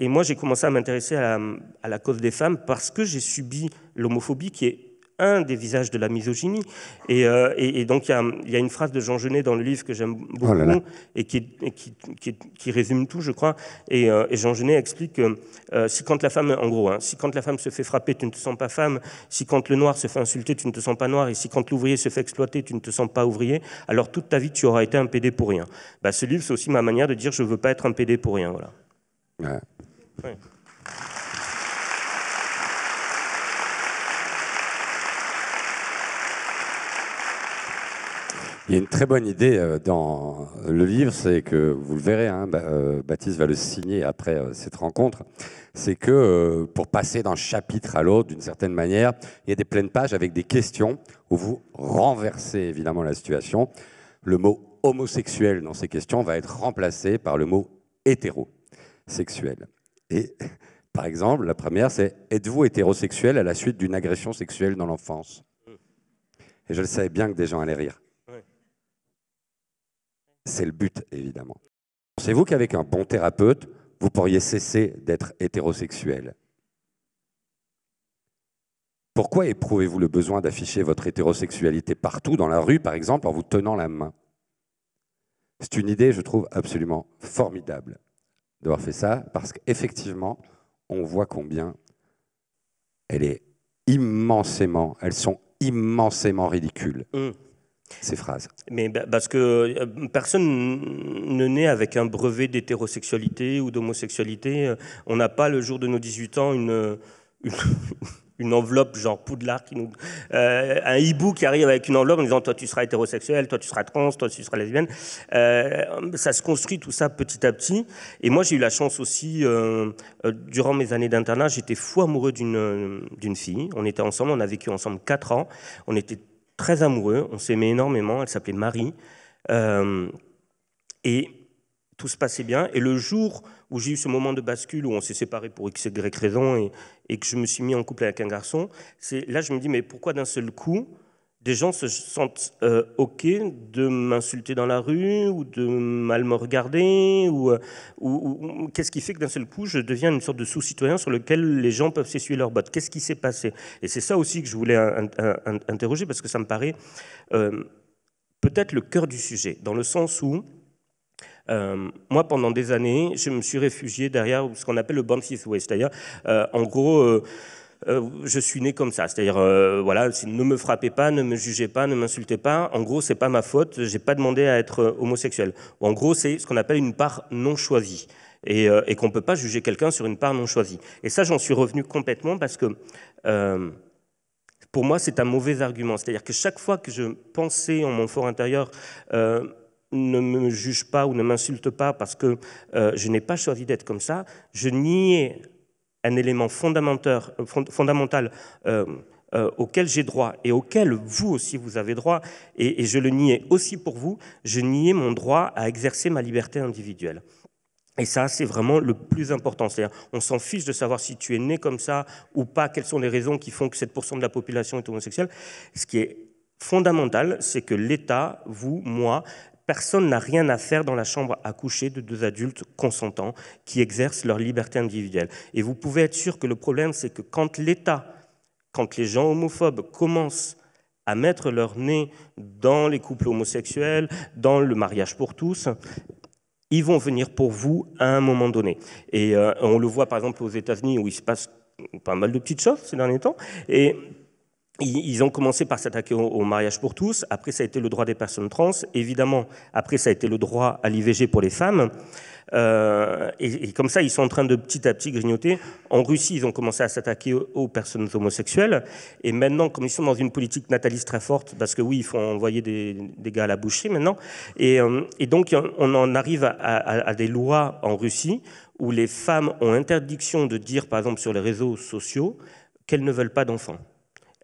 moi j'ai commencé à m'intéresser à la cause des femmes parce que j'ai subi l'homophobie qui est un des visages de la misogynie. Et donc il y a une phrase de Jean Genet dans le livre que j'aime beaucoup et qui résume tout, je crois. Et Jean Genet explique que si quand la femme, en gros, si quand la femme se fait frapper, tu ne te sens pas femme, si quand le noir se fait insulter, tu ne te sens pas noir, et si quand l'ouvrier se fait exploiter, tu ne te sens pas ouvrier, alors toute ta vie, tu auras été un PD pour rien. Ce livre, c'est aussi ma manière de dire je ne veux pas être un PD pour rien. Voilà. Ouais. Ouais. Il y a une très bonne idée dans le livre, c'est que, vous le verrez, Baptiste va le signer après cette rencontre, c'est que pour passer d'un chapitre à l'autre, d'une certaine manière, il y a des pleines pages avec des questions où vous renversez évidemment la situation. Le mot homosexuel dans ces questions va être remplacé par le mot hétérosexuel. Et par exemple, la première, c'est « Êtes-vous hétérosexuel à la suite d'une agression sexuelle dans l'enfance ?» Et je le savais bien que des gens allaient rire. C'est le but, évidemment. Pensez-vous qu'avec un bon thérapeute, vous pourriez cesser d'être hétérosexuel? Pourquoi éprouvez-vous le besoin d'afficher votre hétérosexualité partout, dans la rue, par exemple, en vous tenant la main? C'est une idée, je trouve, absolument formidable d'avoir fait ça, parce qu'effectivement, on voit combien elles sont immensément ridicules. Ces phrases. Mais parce que personne ne naît avec un brevet d'hétérosexualité ou d'homosexualité. On n'a pas le jour de nos 18 ans une enveloppe genre Poudlard qui nous un hibou qui arrive avec une enveloppe en disant toi tu seras hétérosexuel, toi tu seras trans, toi tu seras lesbienne. Ça se construit tout ça petit à petit. Et moi j'ai eu la chance aussi durant mes années d'internat, j'étais fou amoureux d'une fille. On était ensemble, on a vécu ensemble 4 ans. On était très amoureux, on s'aimait énormément, elle s'appelait Marie, et tout se passait bien. Et le jour où j'ai eu ce moment de bascule, où on s'est séparés pour x, y raison, et que je me suis mis en couple avec un garçon, là je me dis, mais pourquoi d'un seul coup, des gens se sentent OK de m'insulter dans la rue, ou de mal me regarder, ou qu'est-ce qui fait que d'un seul coup, je deviens une sorte de sous-citoyen sur lequel les gens peuvent s'essuyer leurs bottes? Qu'est-ce qui s'est passé? Et c'est ça aussi que je voulais interroger, parce que ça me paraît peut-être le cœur du sujet, dans le sens où moi, pendant des années, je me suis réfugié derrière ce qu'on appelle le Born This Way, c'est-à-dire, en gros... je suis né comme ça, c'est-à-dire voilà, ne me frappez pas, ne me jugez pas, ne m'insultez pas. En gros, c'est pas ma faute, j'ai pas demandé à être homosexuel. En gros, c'est ce qu'on appelle une part non choisie, et qu'on peut pas juger quelqu'un sur une part non choisie. Et ça, j'en suis revenu complètement parce que pour moi, c'est un mauvais argument. C'est-à-dire que chaque fois que je pensais en mon fort intérieur ne me juge pas ou ne m'insulte pas parce que je n'ai pas choisi d'être comme ça, je niais un élément fondamental auquel j'ai droit et auquel vous aussi vous avez droit, et je le niais aussi pour vous, je niais mon droit à exercer ma liberté individuelle. Et ça, c'est vraiment le plus important. C'est-à-dire, on s'en fiche de savoir si tu es né comme ça ou pas, quelles sont les raisons qui font que 7% de la population est homosexuelle. Ce qui est fondamental, c'est que l'État, vous, moi, personne n'a rien à faire dans la chambre à coucher de deux adultes consentants qui exercent leur liberté individuelle. Et vous pouvez être sûr que le problème, c'est que quand l'État, quand les gens homophobes commencent à mettre leur nez dans les couples homosexuels, dans le mariage pour tous, ils vont venir pour vous à un moment donné. Et on le voit par exemple aux États-Unis où il se passe pas mal de petites choses ces derniers temps. Et ils ont commencé par s'attaquer au mariage pour tous. Après, ça a été le droit des personnes trans. Évidemment, après, ça a été le droit à l'IVG pour les femmes. Et comme ça, ils sont en train de petit à petit grignoter. En Russie, ils ont commencé à s'attaquer aux personnes homosexuelles. Et maintenant, comme ils sont dans une politique nataliste très forte, parce que oui, il faut envoyer des gars à la boucherie maintenant. Et donc, on en arrive à des lois en Russie où les femmes ont interdiction de dire, par exemple, sur les réseaux sociaux, qu'elles ne veulent pas d'enfants.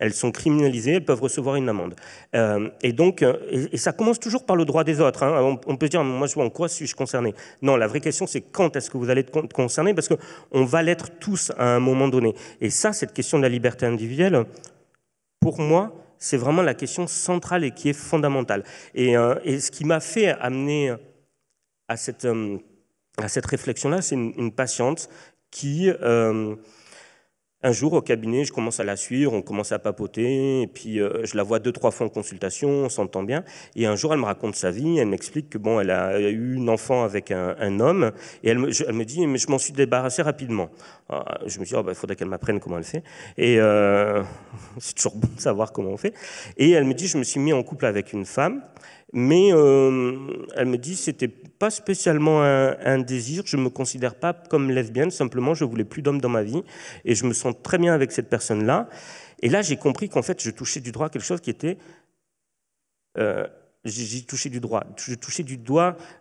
Elles sont criminalisées, elles peuvent recevoir une amende. Et donc, ça commence toujours par le droit des autres. Hein. On peut se dire, moi, en quoi suis-je concerné? Non, la vraie question, c'est quand est-ce que vous allez être concerné? Parce qu'on va l'être tous à un moment donné. Et ça, cette question de la liberté individuelle, pour moi, c'est vraiment la question centrale et qui est fondamentale. Et ce qui m'a fait amener à cette réflexion-là, c'est une patiente qui... un jour, au cabinet, je commence à la suivre, on commence à papoter, et puis je la vois 2-3 fois en consultation, on s'entend bien. Et un jour, elle me raconte sa vie, elle m'explique que bon, elle a eu une enfant avec un homme, et elle me dit, mais je m'en suis débarrassée rapidement. Alors, je me dis, il faudrait qu'elle m'apprenne comment elle fait. Et c'est toujours bon de savoir comment on fait. Et elle me dit, je me suis mis en couple avec une femme, mais elle me dit, c'était pas spécialement un désir, je me considère pas comme lesbienne, simplement je voulais plus d'hommes dans ma vie et je me sens très bien avec cette personne-là. Et là, j'ai compris qu'en fait, je touchais du doigt quelque chose qui était... j'ai touché du doigt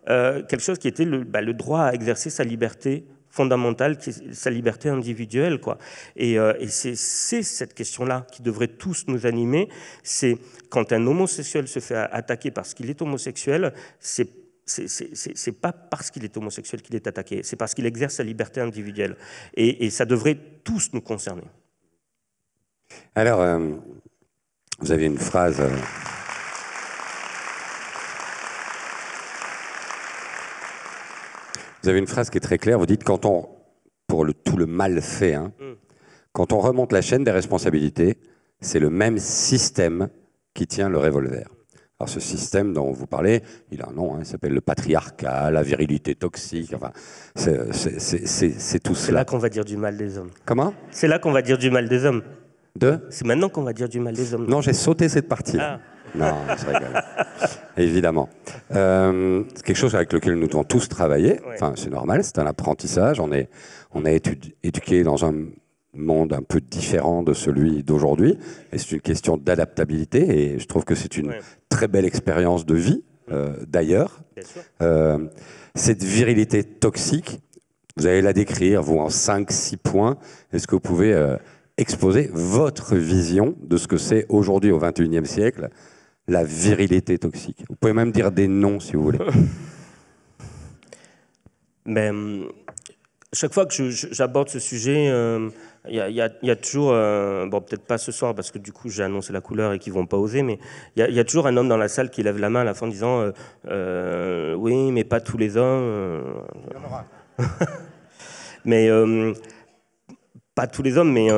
quelque chose qui était le droit à exercer sa liberté fondamentale, qui est sa liberté individuelle, quoi. Et c'est cette question-là qui devrait tous nous animer. C'est quand un homosexuel se fait attaquer parce qu'il est homosexuel, c'est pas parce qu'il est homosexuel qu'il est attaqué, c'est parce qu'il exerce sa liberté individuelle. Et ça devrait tous nous concerner. Alors, vous avez une phrase... Vous avez une phrase qui est très claire, vous dites, quand on, pour tout le mal fait, quand on remonte la chaîne des responsabilités, c'est le même système qui tient le revolver. Alors ce système dont vous parlez, il a un nom, il s'appelle le patriarcat, la virilité toxique, enfin, c'est tout cela. C'est là qu'on va dire du mal des hommes. Comment? C'est là qu'on va dire du mal des hommes. C'est maintenant qu'on va dire du mal des hommes. Non, j'ai sauté cette partie-là. Non, je rigole. Évidemment. C'est quelque chose avec lequel nous devons tous travailler. Enfin, c'est normal, c'est un apprentissage. On est éduqué dans un monde un peu différent de celui d'aujourd'hui. Et c'est une question d'adaptabilité. Et je trouve que c'est une très belle expérience de vie, d'ailleurs. Cette virilité toxique, vous allez la décrire, vous, en 5-6 points. Est-ce que vous pouvez exposer votre vision de ce que c'est aujourd'hui, au XXIe siècle, la virilité toxique? Vous pouvez même dire des noms, si vous voulez. Mais chaque fois que j'aborde ce sujet, il y a toujours, bon, peut-être pas ce soir parce que du coup j'ai annoncé la couleur et qu'ils vont pas oser, mais il y a toujours un homme dans la salle qui lève la main à la fin en disant oui, mais pas tous les hommes. Il y en aura. Mais pas tous les hommes, mais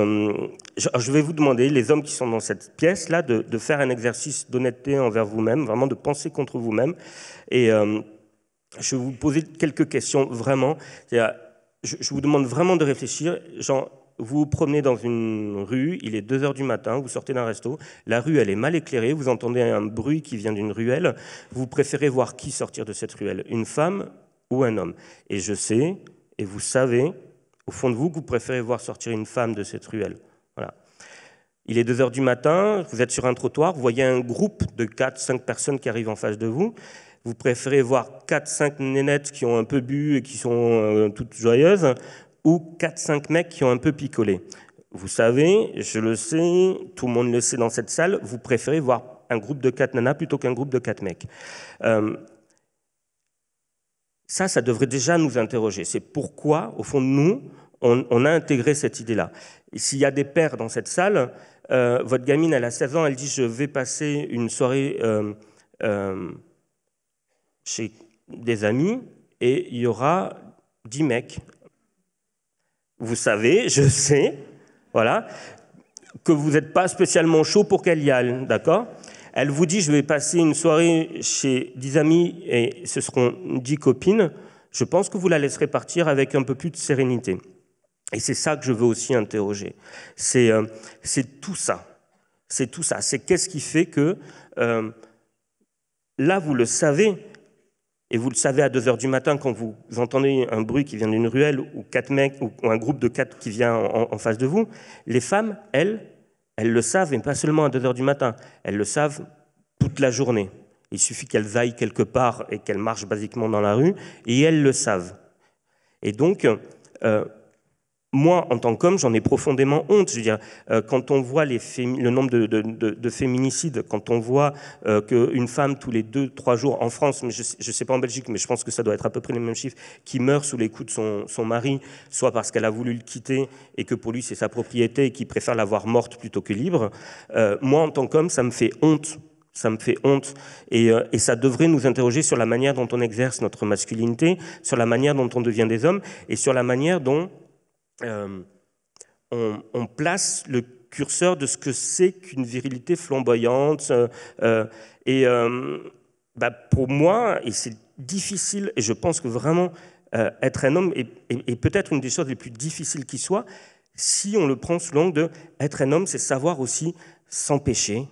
je vais vous demander, les hommes qui sont dans cette pièce-là, de faire un exercice d'honnêteté envers vous-même, vraiment de penser contre vous-même. Et je vais vous poser quelques questions, vraiment. Je vous demande vraiment de réfléchir. Genre, vous vous promenez dans une rue, il est 2h du matin, vous sortez d'un resto, la rue, elle est mal éclairée, vous entendez un bruit qui vient d'une ruelle. Vous préférez voir qui sortir de cette ruelle, une femme ou un homme? Et je sais, et vous savez, au fond de vous, que vous préférez voir sortir une femme de cette ruelle. Voilà. Il est 2h du matin, vous êtes sur un trottoir, vous voyez un groupe de 4-5 personnes qui arrivent en face de vous. Vous préférez voir 4-5 nénettes qui ont un peu bu et qui sont toutes joyeuses, ou 4-5 mecs qui ont un peu picolé. Vous savez, je le sais, tout le monde le sait dans cette salle, vous préférez voir un groupe de 4 nanas plutôt qu'un groupe de 4 mecs. Ça devrait déjà nous interroger. C'est pourquoi, au fond de nous, on a intégré cette idée-là. Et s'il y a des pères dans cette salle, votre gamine, elle a 16 ans, elle dit « je vais passer une soirée chez des amis et il y aura 10 mecs. Vous savez, je sais, voilà, que vous n'êtes pas spécialement chaud pour qu'elle y aille, d'accord? Elle vous dit, je vais passer une soirée chez 10 amis et ce seront 10 copines. Je pense que vous la laisserez partir avec un peu plus de sérénité. Et c'est ça que je veux aussi interroger. C'est tout ça. C'est tout ça. C'est qu'est-ce qui fait que, là, vous le savez, et vous le savez à 2 heures du matin quand vous entendez un bruit qui vient d'une ruelle ou 4 mecs ou un groupe de 4 qui vient en face de vous, les femmes, elles le savent, et pas seulement à 2 heures du matin, elles le savent toute la journée. Il suffit qu'elles aillent quelque part et qu'elles marchent basiquement dans la rue, et elles le savent. Et donc, moi, en tant qu'homme, j'en ai profondément honte. Je veux dire, quand on voit le nombre de féminicides, quand on voit qu'une femme tous les 2-3 jours en France, mais je ne sais pas en Belgique, mais je pense que ça doit être à peu près les mêmes chiffres, qui meurt sous les coups de son mari, soit parce qu'elle a voulu le quitter et que pour lui c'est sa propriété et qu'il préfère la voir morte plutôt que libre, moi, en tant qu'homme, ça me fait honte. Ça me fait honte et ça devrait nous interroger sur la manière dont on exerce notre masculinité, sur la manière dont on devient des hommes et sur la manière dont on place le curseur de ce que c'est qu'une virilité flamboyante. Pour moi, et c'est difficile, et je pense que vraiment être un homme est peut-être une des choses les plus difficiles qui soit, si on le prend sous l'angle de être un homme, c'est savoir aussi s'empêcher,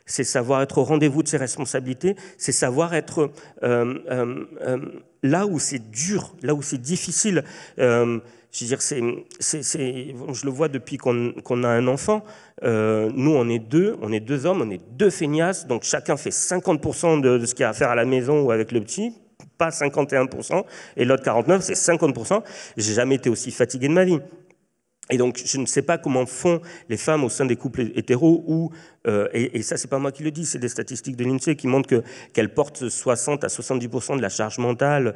c'est savoir être au rendez-vous de ses responsabilités, c'est savoir être là où c'est dur, là où c'est difficile. Je veux dire, je le vois depuis qu'on a un enfant. Nous, on est deux hommes, on est 2 feignasses, donc chacun fait 50% de ce qu'il y a à faire à la maison ou avec le petit, pas 51%, et l'autre 49%, c'est 50%. J'ai jamais été aussi fatigué de ma vie. Et donc, je ne sais pas comment font les femmes au sein des couples hétéros et ça, c'est pas moi qui le dis, c'est des statistiques de l'INSEE qui montrent qu'elles portent 60 à 70% de la charge mentale.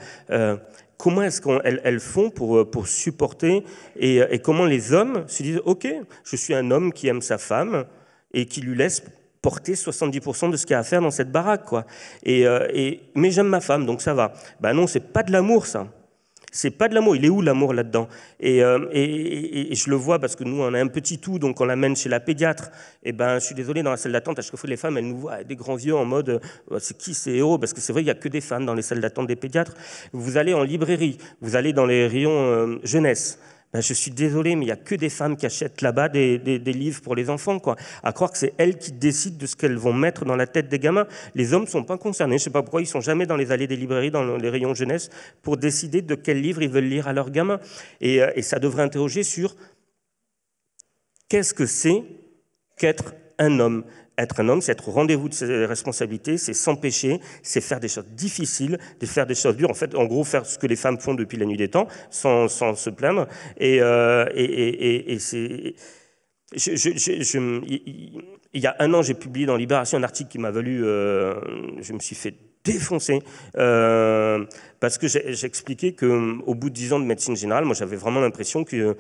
Comment est-ce qu'elles font pour supporter et comment les hommes se disent « Ok, je suis un homme qui aime sa femme et qui lui laisse porter 70% de ce qu'il y a à faire dans cette baraque. » quoi. Mais j'aime ma femme, donc ça va. Ben non, c'est pas de l'amour, ça. C'est pas de l'amour. Il est où l'amour là-dedans ? Et je le vois parce que nous, on a un petit tout, donc on l'amène chez la pédiatre. Et ben, je suis désolé, dans la salle d'attente, à chaque fois les femmes, elles nous voient avec des grands yeux en mode c'est qui ces héros ? Parce que c'est vrai, il n'y a que des femmes dans les salles d'attente des pédiatres. Vous allez en librairie, vous allez dans les rayons jeunesse. Ben, je suis désolé, mais il n'y a que des femmes qui achètent là-bas des livres pour les enfants, quoi. À croire que c'est elles qui décident de ce qu'elles vont mettre dans la tête des gamins. Les hommes ne sont pas concernés. Je ne sais pas pourquoi ils ne sont jamais dans les allées des librairies, dans les rayons jeunesse, pour décider de quel livre ils veulent lire à leurs gamins. Et ça devrait interroger sur qu'est-ce que c'est qu'être un homme. Être un homme, c'est être au rendez-vous de ses responsabilités, c'est s'empêcher, c'est faire des choses difficiles, de faire des choses dures. En fait, en gros, faire ce que les femmes font depuis la nuit des temps, sans se plaindre. Et c'est... Il y a 1 an, j'ai publié dans Libération un article qui m'a valu... je me suis fait défoncer parce que j'expliquais qu'au bout de 10 ans de médecine générale, moi j'avais vraiment l'impression que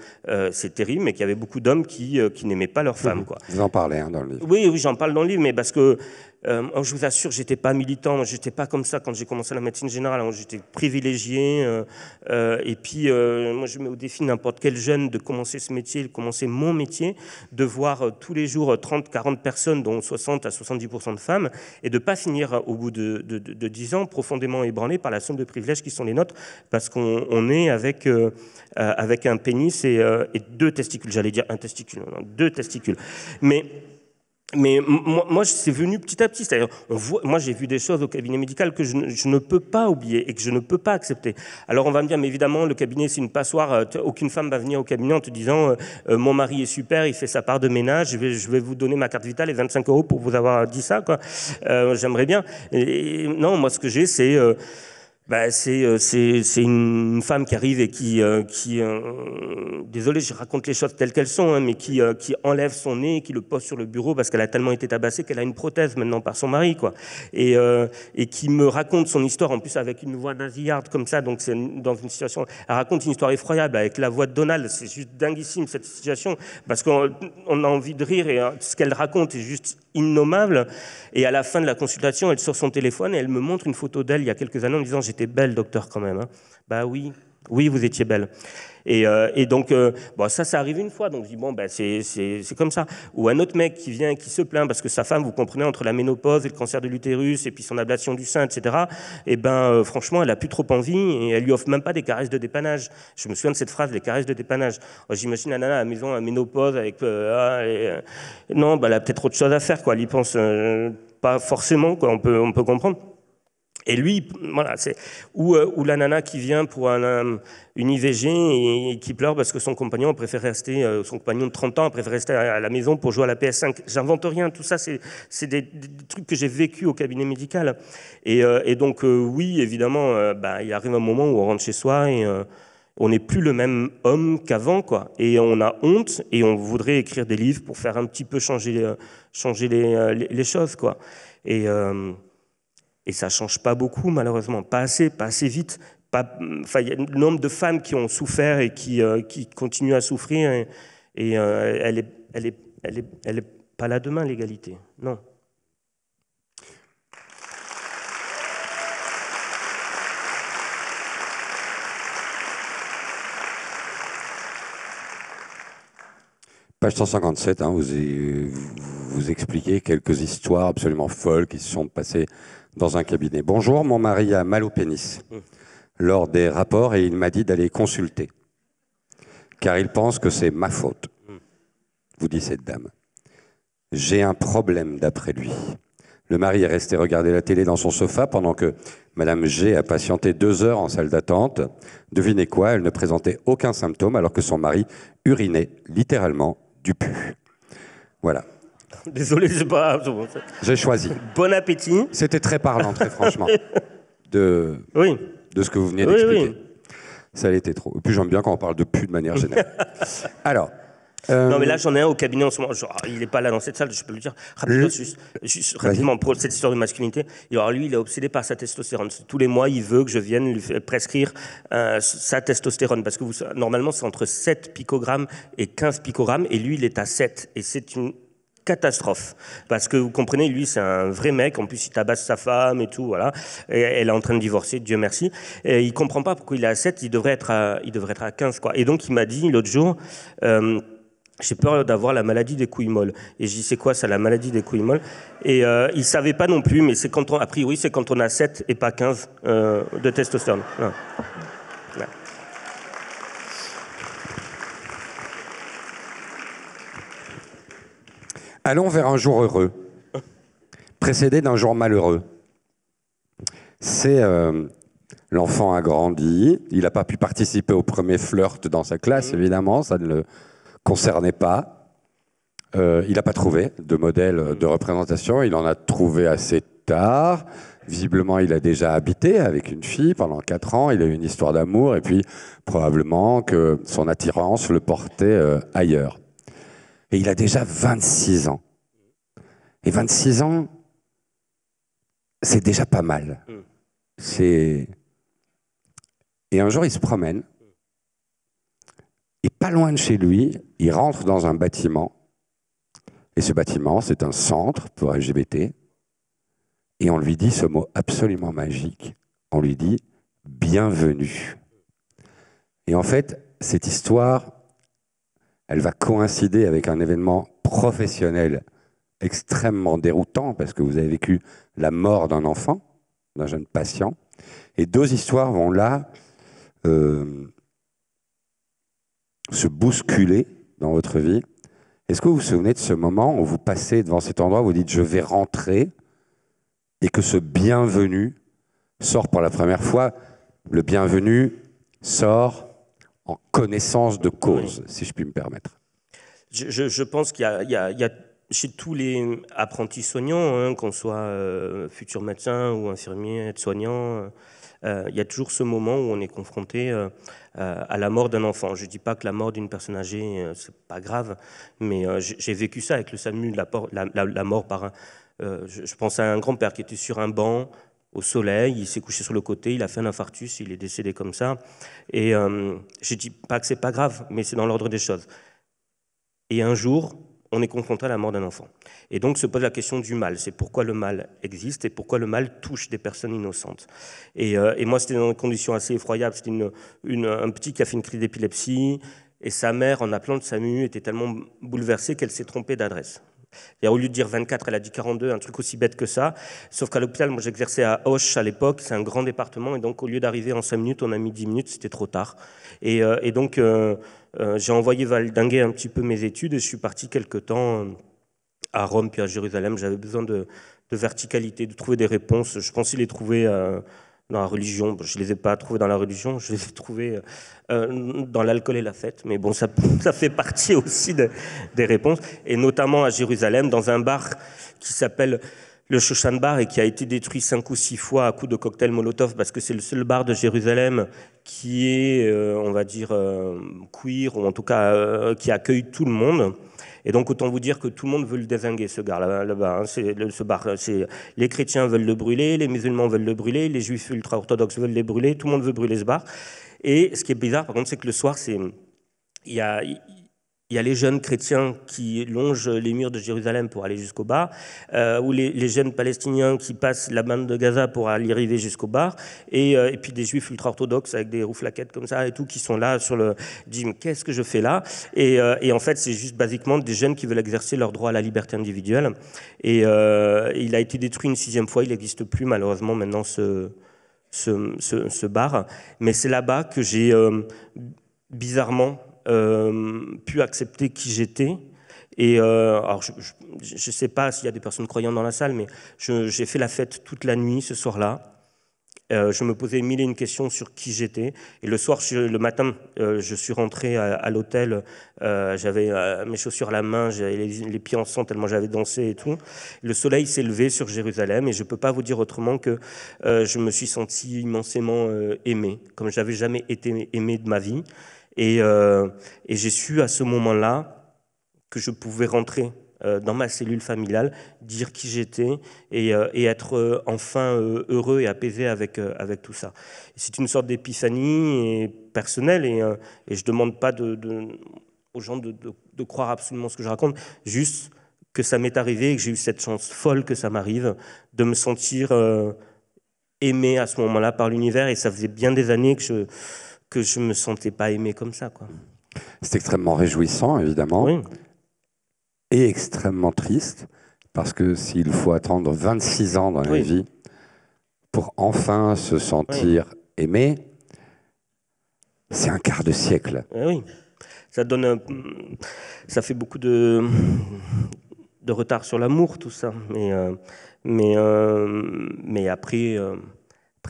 c'est terrible, mais qu'il y avait beaucoup d'hommes qui n'aimaient pas leurs femmes. Quoi. Vous en parlez dans le livre. Oui, j'en parle dans le livre, mais parce que je vous assure, j'étais pas militant, j'étais pas comme ça quand j'ai commencé la médecine générale. J'étais privilégié, et puis moi je mets au défi n'importe quel jeune de commencer ce métier, de commencer mon métier, de voir tous les jours 30-40 personnes, dont 60 à 70% de femmes, et de pas finir au bout de 10 ans profondément ébranlé par la somme de privilèges qui sont les nôtres, parce qu'on est avec un pénis et 2 testicules. J'allais dire un testicule, non, 2 testicules. Mais moi, c'est venu petit à petit. C'est-à-dire, moi, j'ai vu des choses au cabinet médical que je ne peux pas oublier et que je ne peux pas accepter. Alors, on va me dire, mais évidemment, le cabinet, c'est une passoire. Aucune femme va venir au cabinet en te disant mon mari est super, il fait sa part de ménage, je vais vous donner ma carte vitale et 25 € pour vous avoir dit ça. Quoi. J'aimerais bien. Et non, moi, ce que j'ai, c'est... c'est une femme qui arrive et qui désolé, je raconte les choses telles qu'elles sont, hein, mais qui enlève son nez et qui le pose sur le bureau parce qu'elle a tellement été tabassée qu'elle a une prothèse maintenant par son mari, quoi. Et qui me raconte son histoire, en plus avec une voix nasillarde comme ça, donc c'est dans une situation... Elle raconte une histoire effroyable avec la voix de Donald, c'est juste dinguissime cette situation, parce qu'on a envie de rire et ce qu'elle raconte est juste innommable. Et à la fin de la consultation, elle sort son téléphone et elle me montre une photo d'elle il y a quelques années en me disant « J'étais belle, docteur, quand même. Hein. » Bah oui, oui, vous étiez belle. Et donc, bon, ça arrive une fois, donc je dis, bon, ben, c'est comme ça. Ou un autre mec qui vient et qui se plaint parce que sa femme, vous comprenez, entre la ménopause et le cancer de l'utérus et puis son ablation du sein, etc., et ben, franchement, elle a plus trop envie et elle lui offre même pas des caresses de dépannage. Je me souviens de cette phrase, les caresses de dépannage. J'imagine la nana à la maison, à ménopause, avec... non, ben, elle a peut-être autre chose à faire, quoi. Elle y pense pas forcément, quoi. On peut comprendre. Et lui, voilà, ou la nana qui vient pour une IVG et qui pleure parce que son compagnon préfère rester, son compagnon de 30 ans préfère rester à la maison pour jouer à la PS5. J'invente rien, tout ça, c'est des trucs que j'ai vécu au cabinet médical. Et donc, oui, évidemment, bah, il arrive un moment où on rentre chez soi et on n'est plus le même homme qu'avant, quoi. Et on a honte et on voudrait écrire des livres pour faire un petit peu changer les choses, quoi. Et ça ne change pas beaucoup, malheureusement. Pas assez vite. Il y a un nombre de femmes qui ont souffert et qui continuent à souffrir. Et elle est pas là demain, l'égalité. Non. Page 157, hein, vous expliquez quelques histoires absolument folles qui se sont passées dans un cabinet. Bonjour, mon mari a mal au pénis lors des rapports et il m'a dit d'aller consulter, car il pense que c'est ma faute, vous dit cette dame. J'ai un problème d'après lui. Le mari est resté regarder la télé dans son sofa pendant que Madame G a patienté 2 heures en salle d'attente. Devinez quoi, elle ne présentait aucun symptôme alors que son mari urinait littéralement du pu. Voilà. Désolé, c'est pas... J'ai choisi. Bon appétit. C'était très parlant, très franchement, de ce que vous venez d'expliquer. Oui. Ça l'était trop. Et puis j'aime bien quand on parle de pu de manière générale. Alors... Non, mais là, j'en ai un au cabinet en ce moment. Genre, il n'est pas là dans cette salle, je peux le dire. Rapidement, juste rapidement, pour cette histoire de masculinité. Et alors, lui, il est obsédé par sa testostérone. Tous les mois, il veut que je vienne lui prescrire sa testostérone. Parce que normalement, c'est entre 7 picogrammes et 15 picogrammes. Et lui, il est à 7. Et c'est une catastrophe. Parce que vous comprenez, lui, c'est un vrai mec. En plus, il tabasse sa femme et tout, voilà. Et elle est en train de divorcer, Dieu merci. Et il comprend pas pourquoi il est à 7, il devrait être à 15, quoi. Et donc, il m'a dit l'autre jour, j'ai peur d'avoir la maladie des couilles molles. Et je dis, c'est quoi ça, la maladie des couilles molles? Et il savait pas non plus, mais c'est quand a priori, c'est quand on a 7 et pas 15 de testostérone. Voilà. Voilà. Allons vers un jour heureux, précédé d'un jour malheureux. C'est l'enfant a grandi, il n'a pas pu participer au premier flirt dans sa classe, évidemment, ça ne le concernait pas. Il n'a pas trouvé de modèle de représentation, il en a trouvé assez tard. Visiblement, il a déjà habité avec une fille pendant 4 ans, il a eu une histoire d'amour, et puis probablement que son attirance le portait ailleurs. Et il a déjà 26 ans. Et 26 ans, c'est déjà pas mal. Et un jour, il se promène. Et pas loin de chez lui, il rentre dans un bâtiment. Et ce bâtiment, c'est un centre pour LGBT. Et on lui dit ce mot absolument magique. On lui dit « bienvenue ». Et en fait, cette histoire, elle va coïncider avec un événement professionnel extrêmement déroutant, parce que vous avez vécu la mort d'un enfant, d'un jeune patient. Et 2 histoires vont là se bousculer dans votre vie. Est-ce que vous vous souvenez de ce moment où vous passez devant cet endroit, où vous dites « je vais rentrer » et que ce bienvenu sort pour la première fois? Le bienvenu sort en connaissance de cause, si je puis me permettre. Je pense qu'il y a chez tous les apprentis soignants, hein, qu'on soit futur médecin ou infirmier, aide-soignant, il y a toujours ce moment où on est confronté à la mort d'un enfant. Je ne dis pas que la mort d'une personne âgée, c'est pas grave, mais j'ai vécu ça avec le SAMU, la mort par je pense à un grand-père qui était sur un banc, au soleil, il s'est couché sur le côté, il a fait un infarctus, il est décédé comme ça. Et je ne dis pas que c'est pas grave, mais c'est dans l'ordre des choses. Et un jour, on est confronté à la mort d'un enfant. Et donc se pose la question du mal. C'est pourquoi le mal existe et pourquoi le mal touche des personnes innocentes. Et moi, c'était dans des conditions assez effroyables. C'était un petit qui a fait une crise d'épilepsie et sa mère, en appelant de SAMU, était tellement bouleversée qu'elle s'est trompée d'adresse. Et au lieu de dire 24, elle a dit 42, un truc aussi bête que ça. Sauf qu'à l'hôpital, moi j'exerçais à Auch à l'époque, c'est un grand département, et donc au lieu d'arriver en 5 minutes, on a mis 10 minutes, c'était trop tard. Et donc j'ai envoyé valdinguer un petit peu mes études, et je suis parti quelque temps à Rome puis à Jérusalem. J'avais besoin de verticalité, de trouver des réponses. Je pensais les trouver dans la religion. Je ne les ai pas trouvées dans la religion, je les ai trouvées dans l'alcool et la fête. Mais bon, ça fait partie aussi des réponses. Et notamment à Jérusalem, dans un bar qui s'appelle le Shoshan Bar et qui a été détruit 5 ou 6 fois à coups de cocktail Molotov parce que c'est le seul bar de Jérusalem qui est, on va dire, queer, ou en tout cas qui accueille tout le monde. Et donc, autant vous dire que tout le monde veut le dézinguer, ce gars là-bas. Ce bar, les chrétiens veulent le brûler, les musulmans veulent le brûler, les juifs ultra-orthodoxes veulent le brûler, tout le monde veut brûler ce bar. Et ce qui est bizarre, par contre, c'est que le soir, il y a les jeunes chrétiens qui longent les murs de Jérusalem pour aller jusqu'au bar, ou les jeunes palestiniens qui passent la bande de Gaza pour aller arriver jusqu'au bar, et puis des juifs ultra-orthodoxes avec des rouflaquettes comme ça et tout, qui sont là sur le disent qu'est-ce que je fais là, et en fait c'est juste basiquement des jeunes qui veulent exercer leur droit à la liberté individuelle. Et il a été détruit une 6e fois, il n'existe plus malheureusement maintenant ce bar, mais c'est là-bas que j'ai bizarrement pu accepter qui j'étais. Et alors je ne sais pas s'il y a des personnes croyantes dans la salle, mais j'ai fait la fête toute la nuit ce soir-là. Je me posais 1001 questions sur qui j'étais. Et le matin, je suis rentré à l'hôtel. J'avais mes chaussures à la main, j'avais les pieds en sang tellement j'avais dansé et tout. Le soleil s'est levé sur Jérusalem et je ne peux pas vous dire autrement que je me suis senti immensément aimé, comme je n'avais jamais été aimé de ma vie. Et j'ai su à ce moment-là que je pouvais rentrer dans ma cellule familiale, dire qui j'étais et être enfin heureux et apaisé avec tout ça. C'est une sorte d'épiphanie personnelle et je ne demande pas aux gens de croire absolument ce que je raconte, juste que ça m'est arrivé et que j'ai eu cette chance folle que ça m'arrive de me sentir aimé à ce moment-là par l'univers, et ça faisait bien des années que je me sentais pas aimé comme ça, quoi. C'est extrêmement réjouissant, évidemment, oui. Et extrêmement triste, parce que s'il faut attendre 26 ans dans la vie pour enfin se sentir aimé, c'est un quart de siècle. Oui, ça fait beaucoup de retard sur l'amour, tout ça. Mais après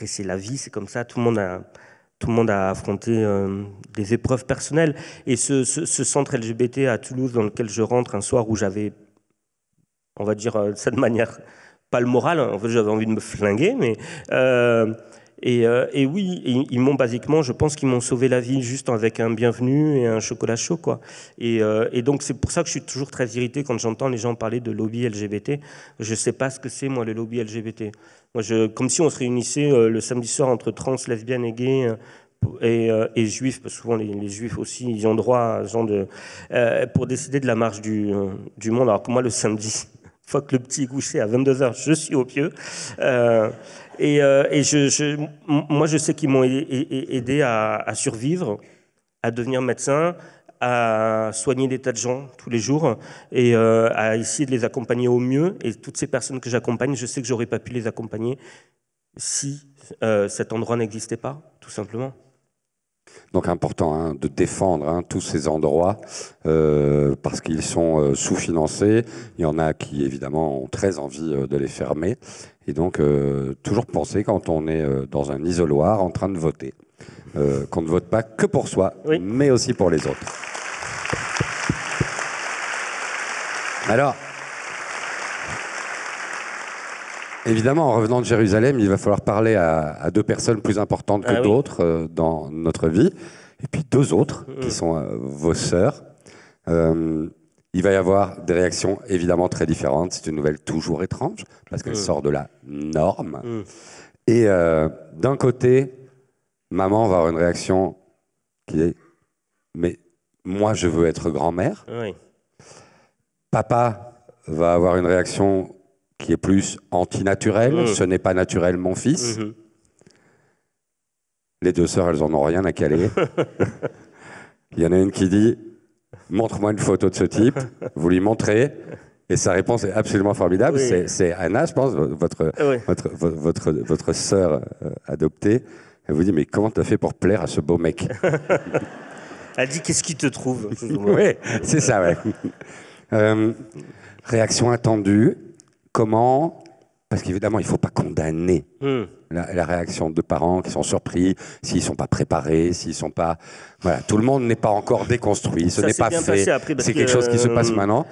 c'est la vie, c'est comme ça. Tout le monde a affronté des épreuves personnelles. Et ce centre LGBT à Toulouse, dans lequel je rentre un soir où j'avais, on va dire ça de manière, pas le moral, en fait j'avais envie de me flinguer, mais et oui, ils m'ont basiquement, je pense qu'ils m'ont sauvé la vie juste avec un bienvenu et un chocolat chaud, quoi. Et donc c'est pour ça que je suis toujours très irrité quand j'entends les gens parler de lobby LGBT. Je sais pas ce que c'est, moi, le lobby LGBT. Moi, comme si on se réunissait le samedi soir entre trans, lesbiennes et gays et juifs, parce que souvent les juifs aussi, ils ont droit à ce genre pour décider de la marche du monde. Alors que moi, le samedi, une fois que le petit est couché à 22h, je suis au pieu. Moi, je sais qu'ils m'ont aidé à survivre, à devenir médecin, à soigner des tas de gens tous les jours et à essayer de les accompagner au mieux. Et toutes ces personnes que j'accompagne, je sais que j'aurais pas pu les accompagner si cet endroit n'existait pas, tout simplement. Donc important de défendre tous ces endroits parce qu'ils sont sous-financés. Il y en a qui, évidemment, ont très envie de les fermer. Et donc, toujours penser quand on est dans un isoloir en train de voter, qu'on ne vote pas que pour soi, mais aussi pour les autres. Alors, évidemment, en revenant de Jérusalem, il va falloir parler à deux personnes plus importantes que d'autres dans notre vie, et puis deux autres qui sont vos sœurs. Il va y avoir des réactions évidemment très différentes. C'est une nouvelle toujours étrange, parce qu'elle sort de la norme. Et d'un côté, maman va avoir une réaction qui est « mais moi je veux être grand-mère ». Papa va avoir une réaction qui est plus antinaturelle. Ce n'est pas naturel, mon fils. Les deux sœurs, elles en ont rien à caler. Il y en a une qui dit « Montre-moi une photo de ce type ». Vous lui montrez. Et sa réponse est absolument formidable. Oui. C'est Anna, je pense, votre sœur adoptée. Elle vous dit « Mais comment tu as fait pour plaire à ce beau mec ?» Elle dit « Qu'est-ce qui te trouve ?» Oui, c'est ça, ouais. Réaction attendue. Comment? Parce qu'évidemment, il ne faut pas condamner la réaction de parents qui sont surpris, s'ils ne sont pas préparés, s'ils ne sont pas... Voilà, tout le monde n'est pas encore déconstruit, ce n'est pas fait. C'est quelque chose qui se passe maintenant.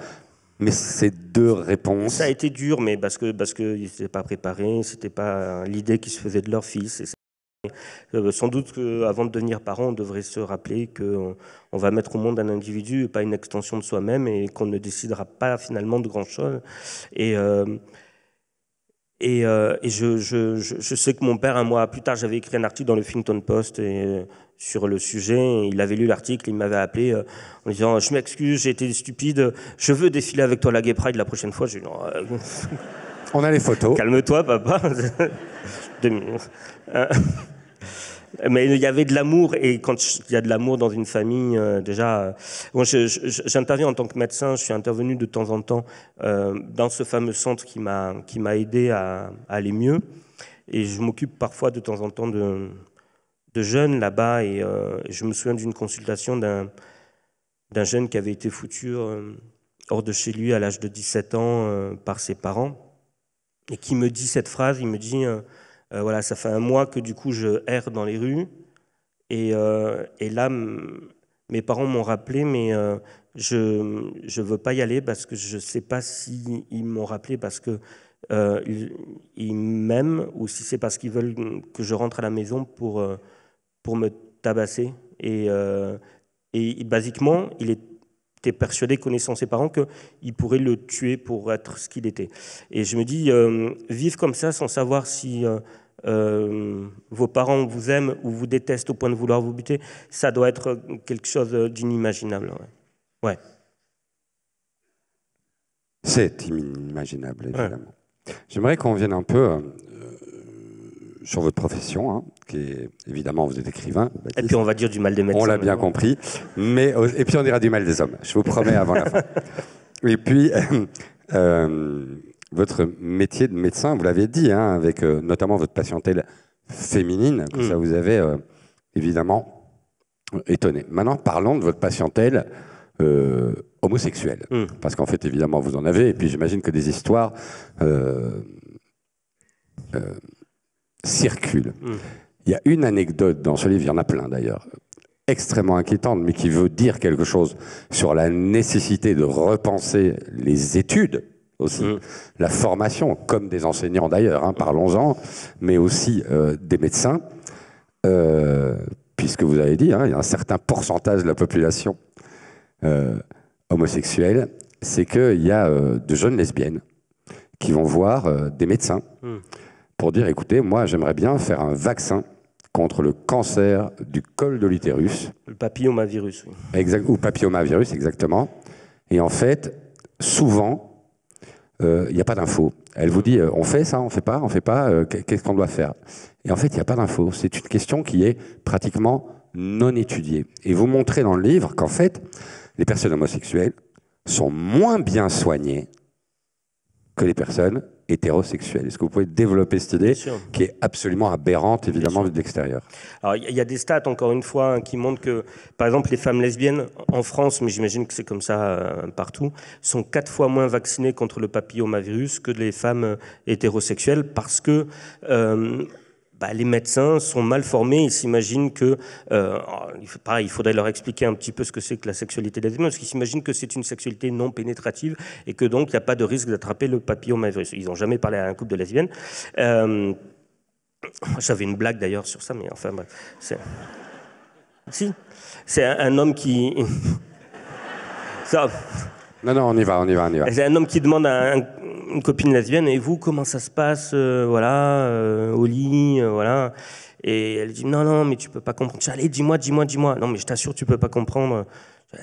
Mais ces deux réponses... Ça a été dur, mais parce qu'ils n'étaient pas préparés, ce n'était pas l'idée qui se faisait de leur fils. Sans doute qu'avant de devenir parent, on devrait se rappeler qu'on va mettre au monde un individu et pas une extension de soi-même et qu'on ne décidera pas finalement de grand-chose. Et je sais que mon père, un mois plus tard, j'avais écrit un article dans le Huffington Post sur le sujet. Il avait lu l'article, il m'avait appelé en disant « Je m'excuse, j'ai été stupide, je veux défiler avec toi à la Gay Pride la prochaine fois. » J'ai dit « Non, on a les photos. Calme-toi, papa. » 2 minutes. Mais il y avait de l'amour, et quand il y a de l'amour dans une famille, déjà... Moi, j'interviens en tant que médecin, je suis intervenu de temps en temps dans ce fameux centre qui m'a aidé à aller mieux. Et je m'occupe parfois de temps en temps de jeunes là-bas, et je me souviens d'une consultation d'un jeune qui avait été foutu hors de chez lui à l'âge de 17 ans par ses parents, et qui me dit cette phrase, il me dit... voilà, ça fait un mois que du coup je erre dans les rues et là mes parents m'ont rappelé, mais je veux pas y aller parce que je sais pas si ils m'ont rappelé parce que ils m'aiment ou si c'est parce qu'ils veulent que je rentre à la maison pour me tabasser et basiquement il était persuadé, connaissant ses parents, qu'il pourrait le tuer pour être ce qu'il était. Et je me dis, vivre comme ça sans savoir si vos parents vous aiment ou vous détestent au point de vouloir vous buter, ça doit être quelque chose d'inimaginable. Ouais. C'est inimaginable, évidemment. Ouais. J'aimerais qu'on vienne un peu sur votre profession, hein, qui est, évidemment, vous êtes écrivain. Baptiste. Et puis on va dire du mal des médecins. On l'a bien compris. Et puis on dira du mal des hommes, je vous promets, avant la fin. Et puis, votre métier de médecin, vous l'avez dit, hein, avec notamment votre patientèle féminine, que ça vous avait évidemment étonné. Maintenant, parlons de votre patientèle homosexuelle. Parce qu'en fait, évidemment, vous en avez. Et puis j'imagine que des histoires... circule. Il y a une anecdote dans ce livre, il y en a plein d'ailleurs, extrêmement inquiétante, mais qui veut dire quelque chose sur la nécessité de repenser les études aussi, la formation, comme des enseignants d'ailleurs, hein, parlons-en, mais aussi des médecins, puisque vous avez dit, hein, il y a un certain pourcentage de la population homosexuelle, c'est qu'il y a de jeunes lesbiennes qui vont voir des médecins pour dire, écoutez, moi, j'aimerais bien faire un vaccin contre le cancer du col de l'utérus. Le papillomavirus, oui. Exact, ou papillomavirus, exactement. Et en fait, souvent, il n'y a pas d'info. Elle vous dit, on fait ça, on fait pas, qu'est-ce qu'on doit faire? Et en fait, il n'y a pas d'info. C'est une question qui est pratiquement non étudiée. Et vous montrez dans le livre qu'en fait, les personnes homosexuelles sont moins bien soignées que les personnes hétérosexuels. Est-ce que vous pouvez développer cette idée qui est absolument aberrante, évidemment, de l'extérieur? Alors, il y a des stats, encore une fois, qui montrent que, par exemple, les femmes lesbiennes en France, mais j'imagine que c'est comme ça partout, sont 4 fois moins vaccinées contre le papillomavirus que les femmes hétérosexuelles parce que les médecins sont mal formés. Ils s'imaginent que, pareil, il faudrait leur expliquer un petit peu ce que c'est que la sexualité lesbienne, parce qu'ils s'imaginent que c'est une sexualité non pénétrative et que donc il n'y a pas de risque d'attraper le papillomavirus. Ils n'ont jamais parlé à un couple de lesbiennes. J'avais une blague d'ailleurs sur ça, mais enfin bref. Si, c'est un homme qui... ça... Non, on y va. C'est un homme qui demande à une copine lesbienne, et vous, comment ça se passe, au lit, voilà. Et elle dit, non, mais tu peux pas comprendre. Allez, dis-moi. Non, mais je t'assure, tu peux pas comprendre.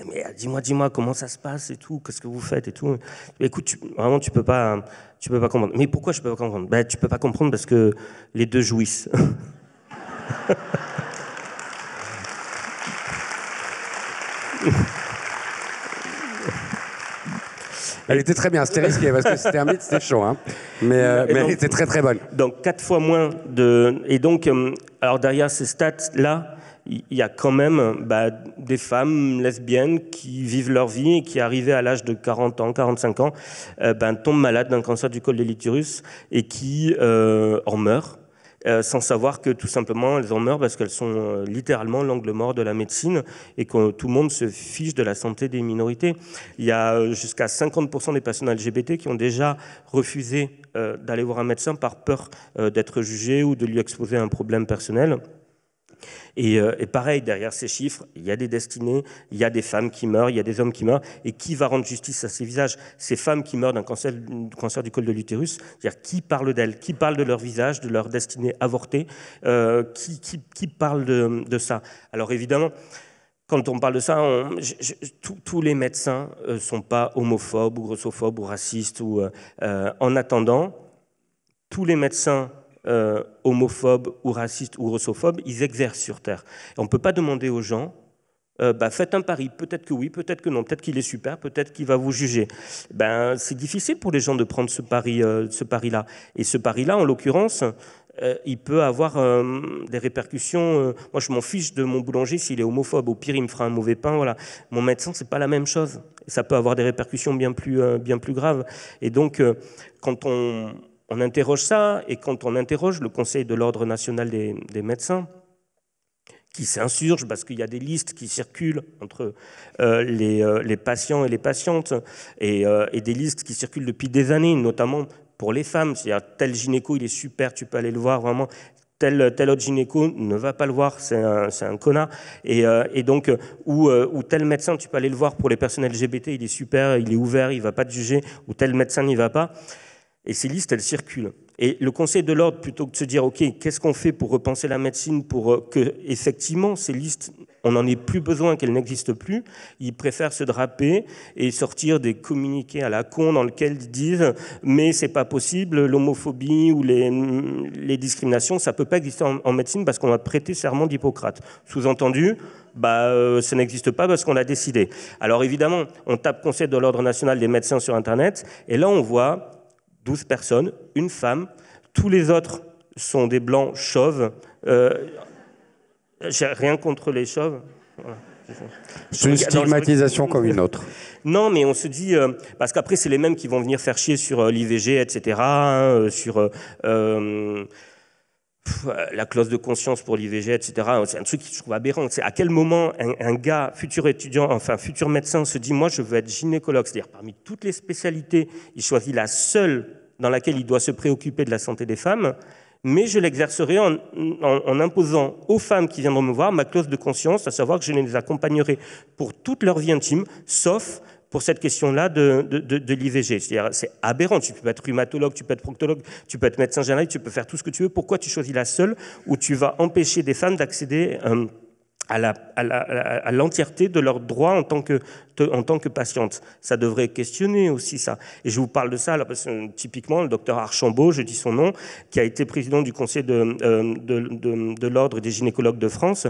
Mais dis-moi, comment ça se passe et tout, qu'est-ce que vous faites et tout. Écoute, vraiment, tu peux pas comprendre. Mais pourquoi je peux pas comprendre? Tu peux pas comprendre parce que les deux jouissent. Elle était très bien, c'était risqué parce que c'était un mythe, c'était chaud. Hein. Mais elle était très très bonne. Donc 4 fois moins de... Et donc, alors derrière ces stats-là, il y a quand même des femmes lesbiennes qui vivent leur vie et qui, arrivées à l'âge de 40 ans, 45 ans, tombent malades d'un cancer du col de l'utérus et qui en meurent. Sans savoir que tout simplement elles en meurent parce qu'elles sont littéralement l'angle mort de la médecine et que tout le monde se fiche de la santé des minorités. Il y a jusqu'à 50% des patients LGBT qui ont déjà refusé d'aller voir un médecin par peur d'être jugés ou de lui exposer un problème personnel. Et pareil, derrière ces chiffres, il y a des destinées, il y a des femmes qui meurent, il y a des hommes qui meurent. Et qui va rendre justice à ces visages? Ces femmes qui meurent d'un cancer du col de l'utérus, c'est-à-dire qui parle d'elles, qui parle de leur visage, de leur destinée avortée, qui parle de ça? Alors évidemment, quand on parle de ça, tous les médecins ne sont pas homophobes ou grossophobes ou racistes. En attendant, tous les médecins homophobes ou racistes ou grossophobes, ils exercent sur Terre. Et on ne peut pas demander aux gens, faites un pari, peut-être que oui, peut-être que non, peut-être qu'il est super, peut-être qu'il va vous juger. C'est difficile pour les gens de prendre ce pari-là. Et ce pari-là, en l'occurrence, il peut avoir des répercussions. Moi, je m'en fiche de mon boulanger s'il est homophobe. Au pire, il me fera un mauvais pain. Voilà. Mon médecin, c'est pas la même chose. Ça peut avoir des répercussions bien plus graves. Et donc, quand on interroge ça, et quand on interroge le Conseil de l'Ordre national des médecins, qui s'insurge parce qu'il y a des listes qui circulent entre les patients et les patientes, et des listes qui circulent depuis des années, notamment pour les femmes. C'est-à-dire, tel gynéco, il est super, tu peux aller le voir, vraiment. Tel autre gynéco ne va pas le voir, c'est un connard. Et donc, ou tel médecin, tu peux aller le voir pour les personnes LGBT, il est super, il est ouvert, il ne va pas te juger, ou tel médecin n'y va pas. Et ces listes, elles circulent. Et le Conseil de l'Ordre, plutôt que de se dire, OK, qu'est-ce qu'on fait pour repenser la médecine pour que, effectivement, ces listes, on n'en ait plus besoin, qu'elles n'existent plus, ils préfèrent se draper et sortir des communiqués à la con dans lesquels ils disent « mais c'est pas possible, l'homophobie ou les discriminations, ça peut pas exister en médecine parce qu'on a prêté serment d'Hippocrate ». Sous-entendu, ça n'existe pas parce qu'on a décidé. Alors évidemment, on tape Conseil de l'Ordre national des médecins sur Internet, et là on voit 12 personnes, une femme, tous les autres sont des blancs chauves. J'ai rien contre les chauves. Voilà. C'est une stigmatisation comme une autre. Non, mais on se dit, parce qu'après c'est les mêmes qui vont venir faire chier sur l'IVG, etc., sur la clause de conscience pour l'IVG, etc. C'est un truc que je trouve aberrant. C'est à quel moment un gars, futur étudiant, enfin futur médecin, se dit « moi je veux être gynécologue », c'est-à-dire parmi toutes les spécialités, il choisit la seule dans laquelle il doit se préoccuper de la santé des femmes, mais je l'exercerai en imposant aux femmes qui viendront me voir ma clause de conscience, à savoir que je les accompagnerai pour toute leur vie intime, sauf pour cette question-là de l'IVG. C'est-à-dire, c'est aberrant. Tu peux être rhumatologue, tu peux être proctologue, tu peux être médecin général, tu peux faire tout ce que tu veux. Pourquoi tu choisis la seule où tu vas empêcher des femmes d'accéder à l'entièreté de leurs droits en tant que patiente? Ça devrait questionner aussi ça. Et je vous parle de ça, alors, parce que, typiquement, le docteur Archambault, je dis son nom, qui a été président du Conseil de l'Ordre des gynécologues de France,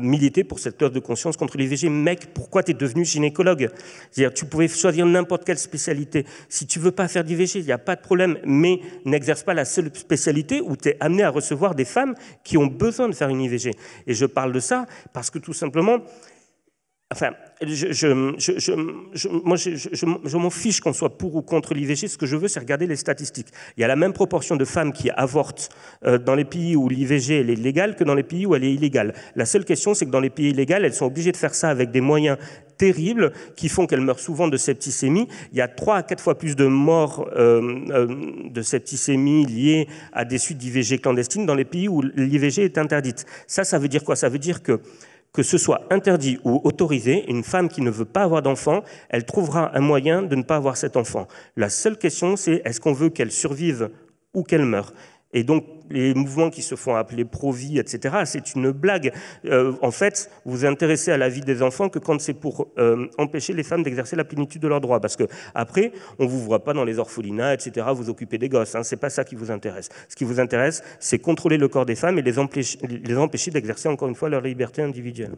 militait pour cette clause de conscience contre l'IVG. Mec, pourquoi tu es devenu gynécologue? C'est-à-dire, tu pouvais choisir n'importe quelle spécialité. Si tu veux pas faire d'IVG, il n'y a pas de problème, mais n'exerce pas la seule spécialité où tu es amené à recevoir des femmes qui ont besoin de faire une IVG. Et je parle de ça parce que tout simplement, enfin, moi, je m'en fiche qu'on soit pour ou contre l'IVG. Ce que je veux, c'est regarder les statistiques. Il y a la même proportion de femmes qui avortent dans les pays où l'IVG elle est légale que dans les pays où elle est illégale. La seule question, c'est que dans les pays illégaux, elles sont obligées de faire ça avec des moyens terribles qui font qu'elles meurent souvent de septicémie. Il y a 3 à 4 fois plus de morts de septicémie liées à des suites d'IVG clandestines dans les pays où l'IVG est interdite. Ça veut dire quoi? Ça veut dire que que ce soit interdit ou autorisé, une femme qui ne veut pas avoir d'enfant, elle trouvera un moyen de ne pas avoir cet enfant. La seule question, c'est est-ce qu'on veut qu'elle survive ou qu'elle meure ? Et donc, les mouvements qui se font appeler pro-vie, etc., c'est une blague. En fait, vous vous intéressez à la vie des enfants que quand c'est pour empêcher les femmes d'exercer la plénitude de leurs droits. Parce qu'après, on ne vous voit pas dans les orphelinats, etc., vous occuper des gosses. Hein, ce n'est pas ça qui vous intéresse. Ce qui vous intéresse, c'est contrôler le corps des femmes et les empêcher d'exercer, encore une fois, leur liberté individuelle.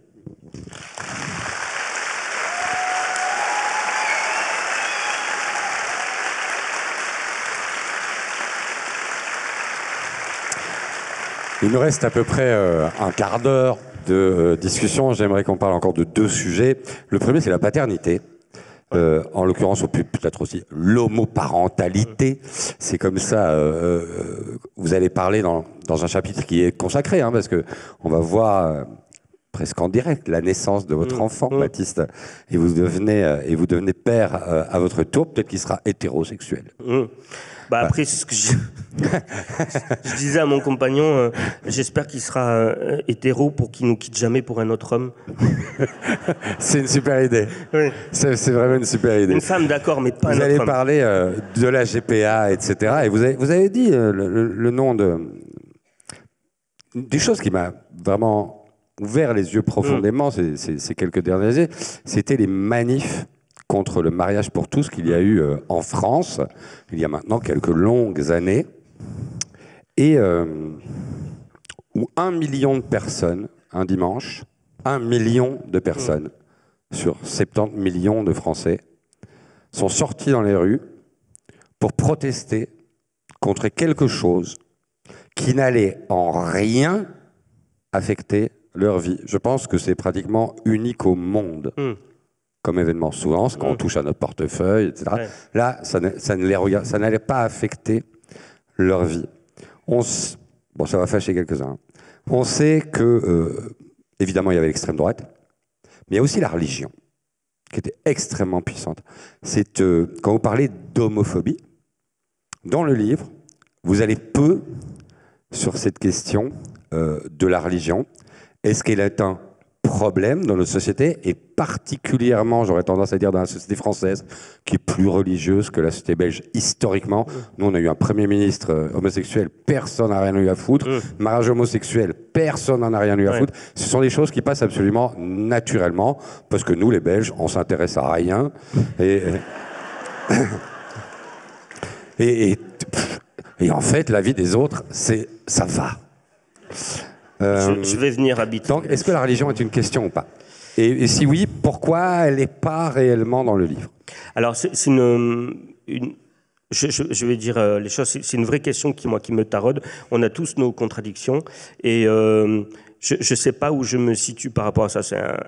Il nous reste à peu près un quart d'heure de discussion. J'aimerais qu'on parle encore de 2 sujets. Le premier, c'est la paternité. En l'occurrence, peut-être aussi l'homoparentalité. C'est comme ça. Vous allez parler dans un chapitre qui est consacré, hein, parce que on va voir presque en direct la naissance de votre enfant, Baptiste, et vous devenez père à votre tour. Peut-être qu'il sera hétérosexuel. Bah après, ce que je disais à mon compagnon, j'espère qu'il sera hétéro pour qu'il nous quitte jamais pour un autre homme. C'est une super idée. Oui. C'est vraiment une super idée. Une femme, d'accord, mais pas un autre homme. Vous allez parler de la GPA, etc. Et vous avez dit le nom des choses qui m'a vraiment ouvert les yeux profondément ces quelques dernières années, c'était les manifs contre le mariage pour tous qu'il y a eu en France, il y a maintenant quelques longues années, et où 1 million de personnes, un dimanche, 1 million de personnes sur 70 millions de Français, sont sortis dans les rues pour protester contre quelque chose qui n'allait en rien affecter leur vie. Je pense que c'est pratiquement unique au monde. Comme événement. Souvent, quand on touche à notre portefeuille, etc. Ouais. Là, ça n'allait pas affecter leur vie. Bon, ça va fâcher quelques-uns. On sait que, évidemment, il y avait l'extrême droite, mais il y a aussi la religion, qui était extrêmement puissante. C'est quand vous parlez d'homophobie, dans le livre, vous allez peu sur cette question de la religion. Est-ce qu'elle est un problème dans notre société, et particulièrement, j'aurais tendance à dire, dans la société française, qui est plus religieuse que la société belge historiquement. Nous, on a eu un Premier ministre homosexuel, personne n'a rien eu à foutre. Mariage homosexuel, personne n'en a rien eu à foutre. Ce sont des choses qui passent absolument naturellement, parce que nous, les Belges, on s'intéresse à rien. Et en fait, la vie des autres, ça va. Je vais venir habiter. Donc, est-ce que la religion est une question ou pas ? Et si oui, pourquoi elle n'est pas réellement dans le livre ? Alors, je vais dire les choses. C'est une vraie question qui me taraude. On a tous nos contradictions. Et je ne sais pas où je me situe par rapport à ça.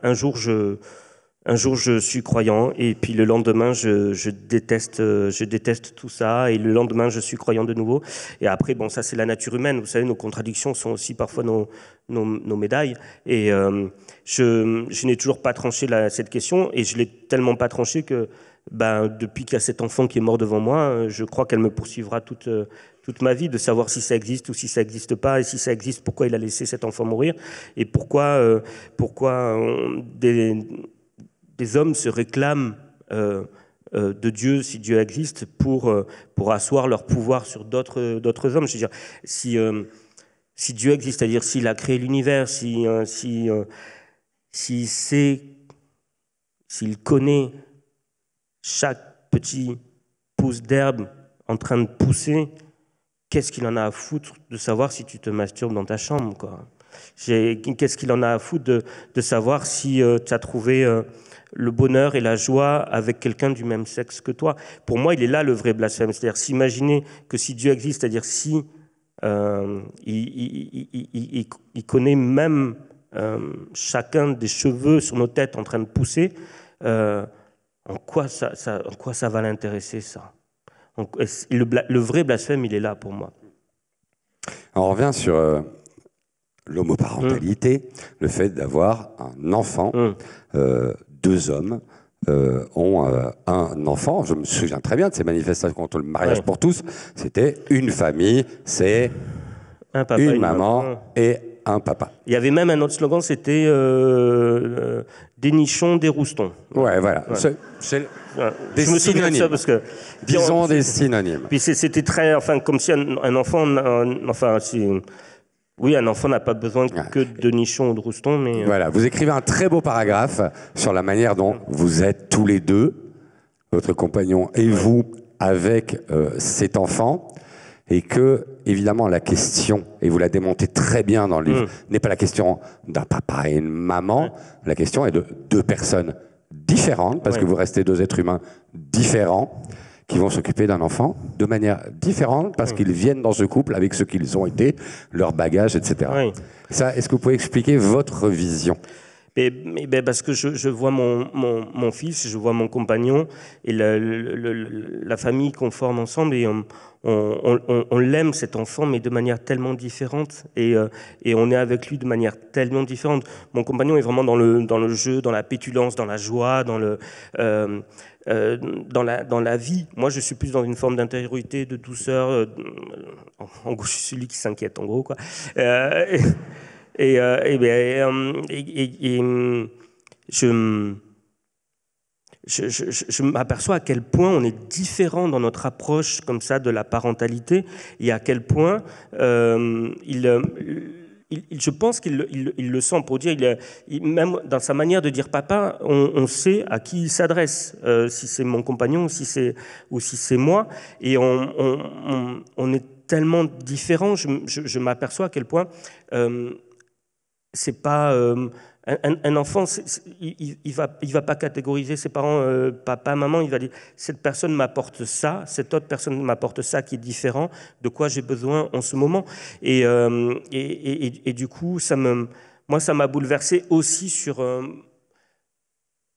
Un jour, je suis croyant, et puis le lendemain, je déteste tout ça, et le lendemain, je suis croyant de nouveau. Et après, bon, ça, c'est la nature humaine. Vous savez, nos contradictions sont aussi parfois nos médailles. Et je n'ai toujours pas tranché cette question, et je l'ai tellement pas tranchée que, depuis qu'il y a cet enfant qui est mort devant moi, je crois qu'elle me poursuivra toute ma vie, de savoir si ça existe ou si ça n'existe pas, et si ça existe, pourquoi il a laissé cet enfant mourir, et pourquoi des hommes se réclament de Dieu, si Dieu existe, pour asseoir leur pouvoir sur d'autres hommes. Je veux dire, si Dieu existe, c'est-à-dire s'il a créé l'univers, s'il connaît chaque petit pouce d'herbe en train de pousser, qu'est-ce qu'il en a à foutre de savoir si tu te masturbes dans ta chambre, quoi ? Qu'est-ce qu'il en a à foutre de savoir si tu as trouvé le bonheur et la joie avec quelqu'un du même sexe que toi? Pour moi, il est là le vrai blasphème. C'est-à-dire s'imaginer que si Dieu existe, c'est-à-dire si il connaît même chacun des cheveux sur nos têtes en train de pousser, en quoi ça va l'intéresser, ça? Le vrai blasphème, il est là pour moi. Alors, on revient sur l'homoparentalité, le fait d'avoir un enfant. 2 hommes ont un enfant. Je me souviens très bien de ces manifestations contre le mariage pour tous. C'était une famille, c'est un papa, une maman et un papa. Il y avait même un autre slogan, c'était des nichons, des roustons. Ouais, voilà. Ouais. Des je me souviens de ça synonymes. parce que Disons des synonymes. puis c'était très, enfin, comme si un enfant, enfin, oui, un enfant n'a pas besoin que de nichons ou de roustons, mais Voilà, vous écrivez un très beau paragraphe sur la manière dont vous êtes tous les deux, votre compagnon et vous, avec cet enfant, et que, évidemment, la question, et vous la démontez très bien dans le livre, n'est pas la question d'un papa et une maman, la question est de deux personnes différentes, parce que vous restez deux êtres humains différents, qui vont s'occuper d'un enfant de manière différente, parce qu'ils viennent dans ce couple avec ce qu'ils ont été, leur bagage, etc. Oui. Ça, est-ce que vous pouvez expliquer votre vision ? Mais parce que je vois mon fils, je vois mon compagnon et la famille qu'on forme ensemble, et on l'aime, cet enfant, mais de manière tellement différente, et on est avec lui de manière tellement différente. Mon compagnon est vraiment dans le jeu, dans la pétulance, dans la joie, dans la vie. Moi, je suis plus dans une forme d'intériorité, de douceur. En gros, je suis celui qui s'inquiète, en gros, quoi. Je m'aperçois à quel point on est différent dans notre approche comme ça de la parentalité, et à quel point je pense qu'il le sent, pour dire, même dans sa manière de dire papa, on sait à qui il s'adresse, si c'est mon compagnon ou si c'est moi, et on est tellement différents. Je m'aperçois à quel point c'est pas un enfant, il va pas catégoriser ses parents papa, maman. Il va dire cette personne m'apporte ça, cette autre personne m'apporte ça qui est différent. De quoi j'ai besoin en ce moment, et du coup ça m'a bouleversé aussi sur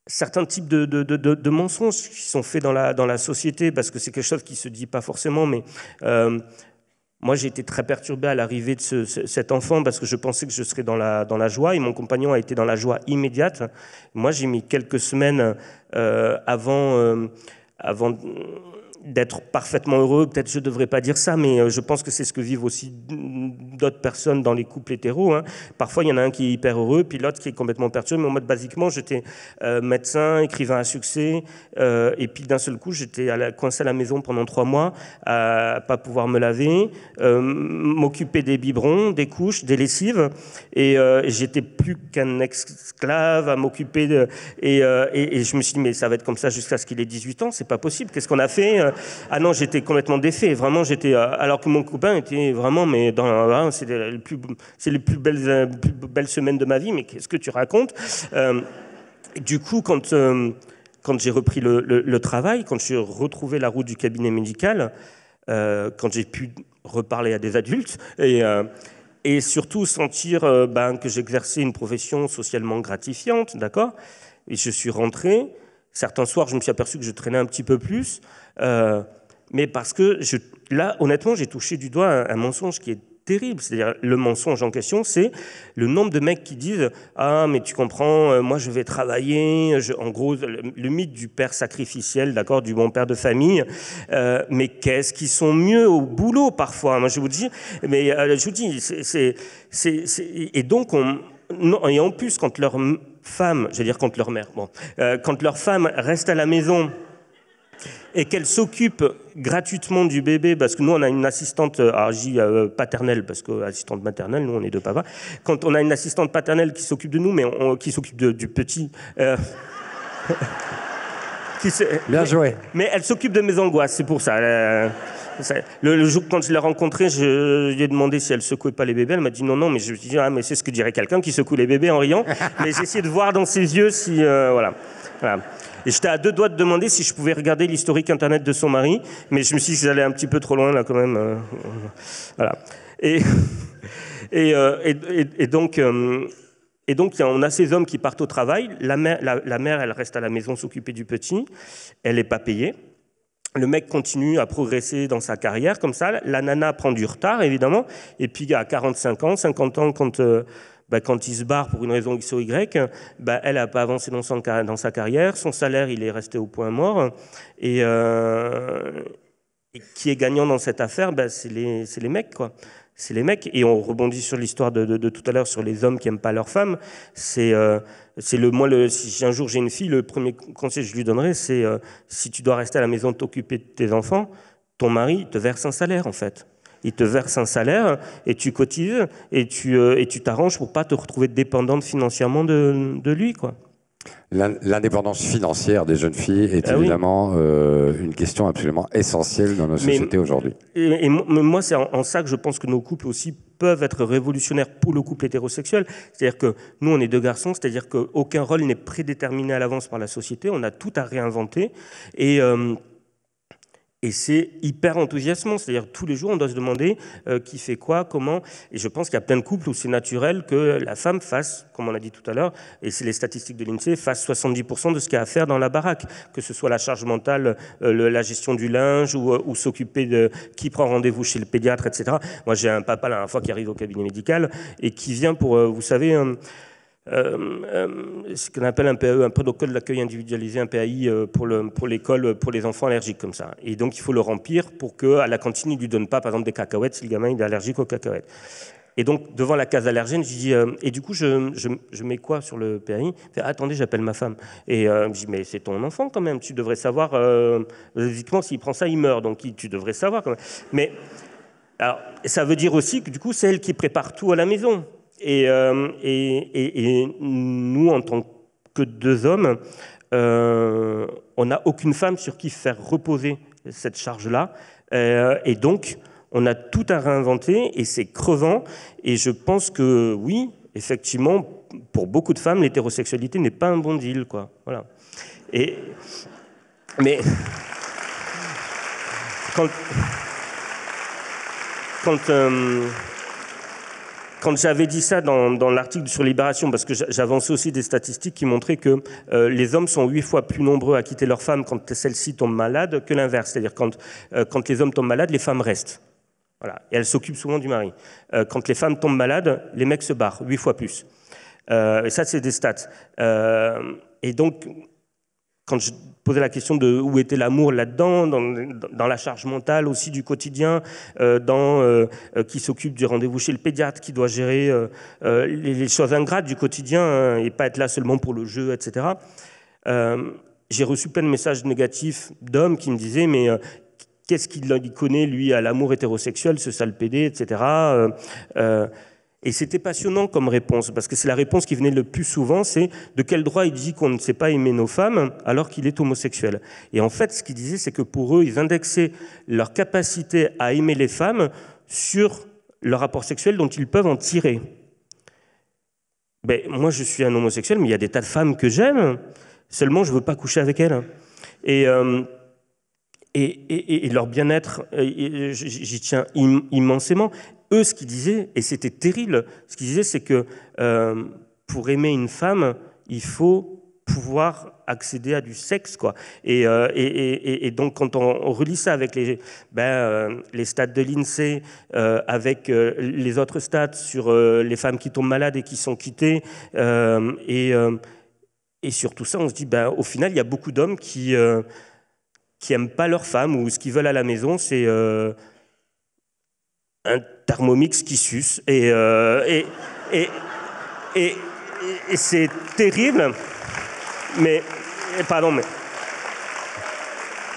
certains types de mensonges qui sont faits dans la société, parce que c'est quelque chose qui se dit pas forcément, mais moi, j'ai été très perturbé à l'arrivée de cet enfant, parce que je pensais que je serais dans la joie, et mon compagnon a été dans la joie immédiate. Moi, j'ai mis quelques semaines avant d'être parfaitement heureux. Peut-être je ne devrais pas dire ça, mais je pense que c'est ce que vivent aussi d'autres personnes dans les couples hétéros. Hein. Parfois, il y en a un qui est hyper heureux, puis l'autre qui est complètement perturbé. Mais en mode, basiquement, j'étais médecin, écrivain à succès, et puis d'un seul coup, j'étais coincé à la maison pendant 3 mois, à pas pouvoir me laver, m'occuper des biberons, des couches, des lessives, et j'étais plus qu'un esclave à m'occuper et je me suis dit, mais ça va être comme ça jusqu'à ce qu'il ait 18 ans, c'est pas possible, qu'est-ce qu'on a fait? Ah non, j'étais complètement défait, vraiment, alors que mon copain était vraiment, mais c'est les plus belles semaines de ma vie, mais qu'est-ce que tu racontes? Du coup, quand j'ai repris le travail, quand j'ai retrouvé la route du cabinet médical, quand j'ai pu reparler à des adultes, et surtout sentir que j'exerçais une profession socialement gratifiante, d'accord? Et je suis rentré. Certains soirs, je me suis aperçu que je traînais un petit peu plus, mais parce que là, honnêtement, j'ai touché du doigt un mensonge qui est terrible. C'est-à-dire, le mensonge en question, c'est le nombre de mecs qui disent « Ah, mais tu comprends, moi je vais travailler », en gros, le mythe du père sacrificiel, d'accord, du bon père de famille, mais qu'est-ce qu'ils sont mieux au boulot parfois, moi je vous dis, mais je vous dis, et donc, et en plus, quand leur femme, j'allais dire quand leur mère, bon, quand leur femme reste à la maison et qu'elle s'occupe gratuitement du bébé, parce que nous on a une assistante, alors je dis paternelle, parce que assistante maternelle, nous on est deux papas, quand on a une assistante paternelle qui s'occupe de nous, mais qui s'occupe du petit... Bien joué. Mais elle s'occupe de mes angoisses, c'est pour ça. Le jour quand je l'ai rencontrée, je lui ai demandé si elle secouait pas les bébés. Elle m'a dit non, mais je me suis dit mais c'est ce que dirait quelqu'un qui secoue les bébés en riant. Mais j'ai essayé de voir dans ses yeux si voilà. Et j'étais à 2 doigts de demander si je pouvais regarder l'historique internet de son mari, mais je me suis dit que j'allais un petit peu trop loin là quand même. Voilà. Et donc. Et donc, on a ces hommes qui partent au travail. La mère, elle reste à la maison s'occuper du petit. Elle n'est pas payée. Le mec continue à progresser dans sa carrière, comme ça. La nana prend du retard, évidemment. Et puis, à 45 ans, 50 ans, quand il se barre pour une raison X ou Y, elle n'a pas avancé dans sa carrière. Son salaire, il est resté au point mort. Et qui est gagnant dans cette affaire, c'est les mecs, quoi. c'est les mecs. Et on rebondit sur l'histoire de tout à l'heure sur les hommes qui n'aiment pas leurs femmes. Si un jour j'ai une fille, le premier conseil que je lui donnerais, c'est si tu dois rester à la maison t'occuper de tes enfants, ton mari te verse un salaire en fait. Il te verse un salaire et tu cotises et tu t'arranges pour pas te retrouver dépendante financièrement de lui, quoi. L'indépendance financière des jeunes filles est évidemment une question absolument essentielle dans nos sociétés aujourd'hui. Et moi, c'est en ça que je pense que nos couples aussi peuvent être révolutionnaires pour le couple hétérosexuel. C'est-à-dire que nous, on est deux garçons, c'est-à-dire qu'aucun rôle n'est prédéterminé à l'avance par la société, on a tout à réinventer. Et c'est hyper enthousiasmant, c'est-à-dire tous les jours on doit se demander qui fait quoi, comment, et je pense qu'il y a plein de couples où c'est naturel que la femme fasse, comme on a dit tout à l'heure, et c'est les statistiques de l'INSEE, fasse 70% de ce qu'il y a à faire dans la baraque, que ce soit la charge mentale, la gestion du linge, ou s'occuper de qui prend rendez-vous chez le pédiatre, etc. Moi j'ai un papa la dernière fois qui arrive au cabinet médical et qui vient pour, vous savez... ce qu'on appelle un PAE, un protocole d'accueil individualisé, un PAI pour l'école, pour les enfants allergiques comme ça. Et donc il faut le remplir pour qu'à la cantine, il ne lui donne pas, par exemple, des cacahuètes si le gamin il est allergique aux cacahuètes. Et donc, devant la case allergène, je dis, et du coup, je mets quoi sur le PAI? Il fait, attendez, j'appelle ma femme. Et je dis, mais c'est ton enfant quand même, tu devrais savoir, logiquement, s'il prend ça, il meurt, donc tu devrais savoir quand même. Mais alors, ça veut dire aussi que du coup, c'est elle qui prépare tout à la maison. Et nous, en tant que deux hommes, on n'a aucune femme sur qui faire reposer cette charge-là. Et donc, on a tout à réinventer et c'est crevant. Et je pense que oui, effectivement, pour beaucoup de femmes, l'hétérosexualité n'est pas un bon deal, quoi. Voilà. Mais quand j'avais dit ça dans l'article sur Libération, parce que j'avançais aussi des statistiques qui montraient que les hommes sont 8 fois plus nombreux à quitter leur femme quand celle-ci tombe malade que l'inverse. C'est-à-dire quand les hommes tombent malades, les femmes restent. Voilà. Et elles s'occupent souvent du mari. Quand les femmes tombent malades, les mecs se barrent, 8 fois plus. Et ça, c'est des stats. Et donc, quand je posais la question de où était l'amour là-dedans, dans la charge mentale aussi du quotidien, qui s'occupe du rendez-vous chez le pédiatre, qui doit gérer les choses ingrates du quotidien et pas être là seulement pour le jeu, etc. J'ai reçu plein de messages négatifs d'hommes qui me disaient mais qu'est-ce qu'il connaît lui à l'amour hétérosexuel, ce sale pédé, etc. Et c'était passionnant comme réponse, parce que c'est la réponse qui venait le plus souvent, c'est de quel droit il dit qu'on ne sait pas aimer nos femmes alors qu'il est homosexuel. Et en fait, ce qu'il disait, c'est que pour eux, ils indexaient leur capacité à aimer les femmes sur leur rapport sexuel dont ils peuvent en tirer. Ben, moi, je suis un homosexuel, mais il y a des tas de femmes que j'aime, seulement je ne veux pas coucher avec elles. Et leur bien-être, j'y tiens immensément. Eux, ce qu'ils disaient, et c'était terrible, ce qu'ils disaient, c'est que pour aimer une femme, il faut pouvoir accéder à du sexe, quoi. Et donc, quand on relie ça avec les stats de l'INSEE, avec les autres stats sur les femmes qui tombent malades et qui sont quittées, et sur tout ça, on se dit, au final, il y a beaucoup d'hommes qui n'aiment pas leur femme, ou ce qu'ils veulent à la maison, c'est un Thermomix qui suce. Et c'est terrible.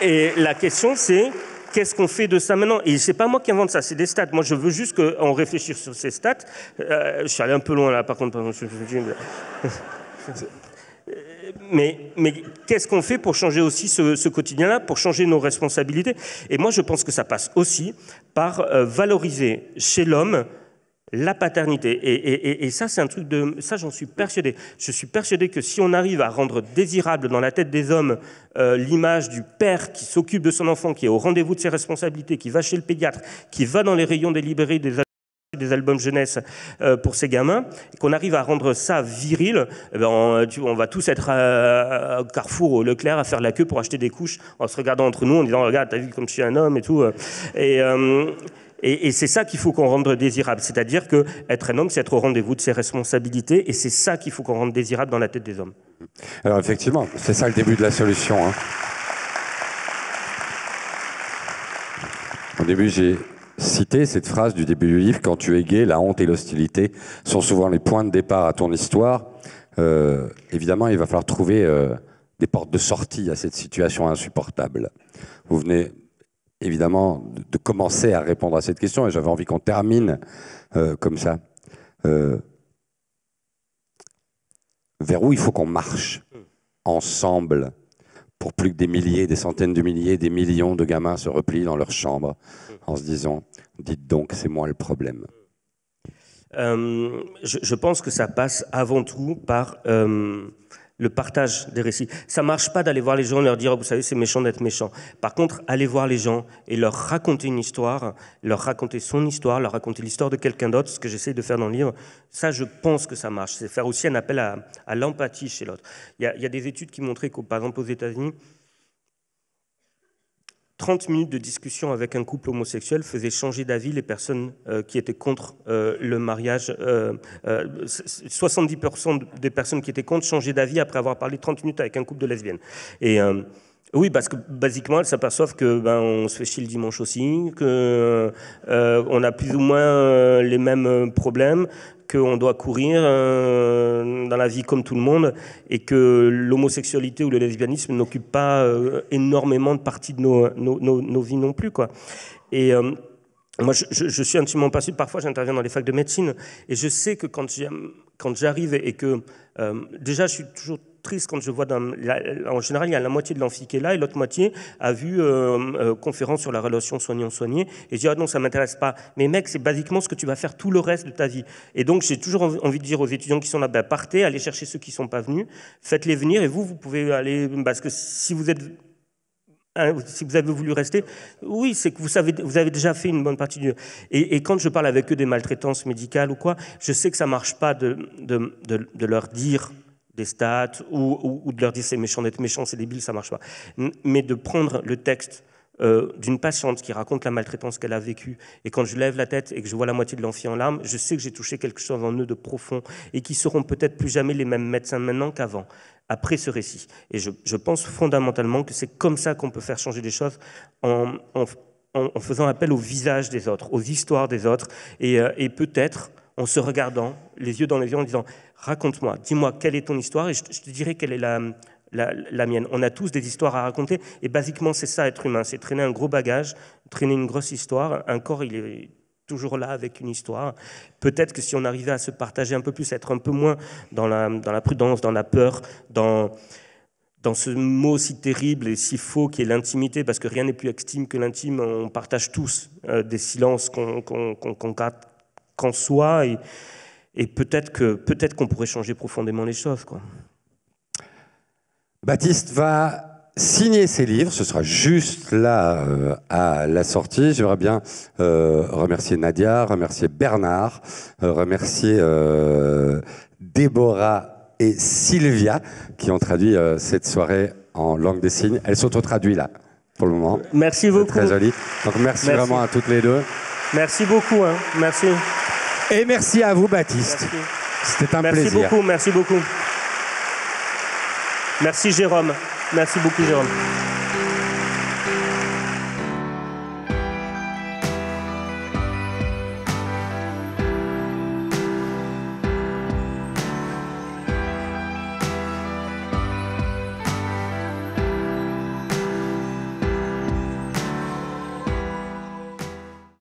Et la question, c'est qu'est-ce qu'on fait de ça maintenant? Et c'est pas moi qui invente ça, c'est des stats. Moi, je veux juste qu'on réfléchisse sur ces stats. Je suis allé un peu loin là, par contre. Mais qu'est-ce qu'on fait pour changer aussi ce quotidien-là, pour changer nos responsabilités? Et moi, je pense que ça passe aussi par valoriser chez l'homme la paternité. Et ça, c'est un truc de... Ça, j'en suis persuadé. Je suis persuadé que si on arrive à rendre désirable dans la tête des hommes l'image du père qui s'occupe de son enfant, qui est au rendez-vous de ses responsabilités, qui va chez le pédiatre, qui va dans les rayons des librairies des albums jeunesse pour ces gamins, et qu'on arrive à rendre ça viril, on va tous être à Carrefour ou au Leclerc à faire la queue pour acheter des couches en se regardant entre nous, en disant « Regarde, t'as vu comme je suis un homme » et tout. Et c'est ça qu'il faut qu'on rende désirable. C'est-à-dire qu'être un homme, c'est être au rendez-vous de ses responsabilités, et c'est ça qu'il faut qu'on rende désirable dans la tête des hommes. Alors effectivement, c'est ça le début de la solution. Au début, j'ai citer cette phrase du début du livre, quand tu es gay, la honte et l'hostilité sont souvent les points de départ à ton histoire. Évidemment, il va falloir trouver des portes de sortie à cette situation insupportable. Vous venez évidemment de commencer à répondre à cette question et j'avais envie qu'on termine comme ça. Vers où il faut qu'on marche ensemble pour plus que des milliers, des centaines de milliers, des millions de gamins se replient dans leur chambre en se disant « dites donc, c'est moi le problème ». Je pense que ça passe avant tout par le partage des récits. Ça marche pas d'aller voir les gens et leur dire oh, vous savez c'est méchant d'être méchant. Par contre, aller voir les gens et leur raconter une histoire, leur raconter son histoire, leur raconter l'histoire de quelqu'un d'autre, ce que j'essaie de faire dans le livre, ça je pense que ça marche. C'est faire aussi un appel à l'empathie chez l'autre. Il y a des études qui montraient que par exemple aux États-Unis, 30 minutes de discussion avec un couple homosexuel faisait changer d'avis les personnes qui étaient contre le mariage. 70% des personnes qui étaient contre changeaient d'avis après avoir parlé 30 minutes avec un couple de lesbiennes. Et oui, parce que basiquement, elles s'aperçoivent que on se fait chier le dimanche aussi, que on a plus ou moins les mêmes problèmes, qu'on doit courir dans la vie comme tout le monde et que l'homosexualité ou le lesbianisme n'occupe pas énormément de partie de nos vies non plus, quoi. Et moi, je suis intimement persuadé, parfois j'interviens dans les facs de médecine et je sais que quand j'arrive et que déjà je suis toujours triste quand je vois en général il y a la moitié de l'amphi qui est là et l'autre moitié a vu conférence sur la relation soignant-soigné et je dis ah non ça m'intéresse pas, mais mec c'est basiquement ce que tu vas faire tout le reste de ta vie. Et donc j'ai toujours envie de dire aux étudiants qui sont là partez, allez chercher ceux qui sont pas venus, faites-les venir et vous pouvez aller, parce que si vous avez voulu rester, oui, c'est que vous avez déjà fait une bonne partie du... Et quand je parle avec eux des maltraitances médicales ou quoi, je sais que ça marche pas de leur dire des stats ou de leur dire c'est méchant d'être méchant, c'est débile, ça marche pas. Mais de prendre le texte d'une patiente qui raconte la maltraitance qu'elle a vécue et quand je lève la tête et que je vois la moitié de l'amphi en larmes, je sais que j'ai touché quelque chose en eux de profond et qui seront peut-être plus jamais les mêmes médecins maintenant qu'avant, après ce récit. Et je pense fondamentalement que c'est comme ça qu'on peut faire changer les choses en faisant appel au visage des autres, aux histoires des autres et peut-être en se regardant les yeux dans les yeux en disant « raconte-moi, dis-moi quelle est ton histoire et je te dirai quelle est la mienne ». On a tous des histoires à raconter et basiquement c'est ça être humain, c'est traîner un gros bagage, traîner une grosse histoire, un corps il est toujours là avec une histoire. Peut-être que si on arrivait à se partager un peu plus, à être un peu moins dans la prudence, dans la peur, dans ce mot si terrible et si faux qui est l'intimité, parce que rien n'est plus extime que l'intime, on partage tous des silences qu'on garde qu'en soi et peut-être qu'on pourrait changer profondément les choses, quoi. Baptiste va signer ses livres, ce sera juste là à la sortie. J'aimerais bien remercier Nadia, remercier Bernard, remercier Déborah et Sylvia qui ont traduit cette soirée en langue des signes. Elles s'auto-traduisent là pour le moment. Merci beaucoup. Très joli. Donc merci vraiment à toutes les deux. Merci beaucoup. Hein. Merci. Et merci à vous, Baptiste. C'était un plaisir. Merci beaucoup. Merci Jérôme. Merci beaucoup Jérôme.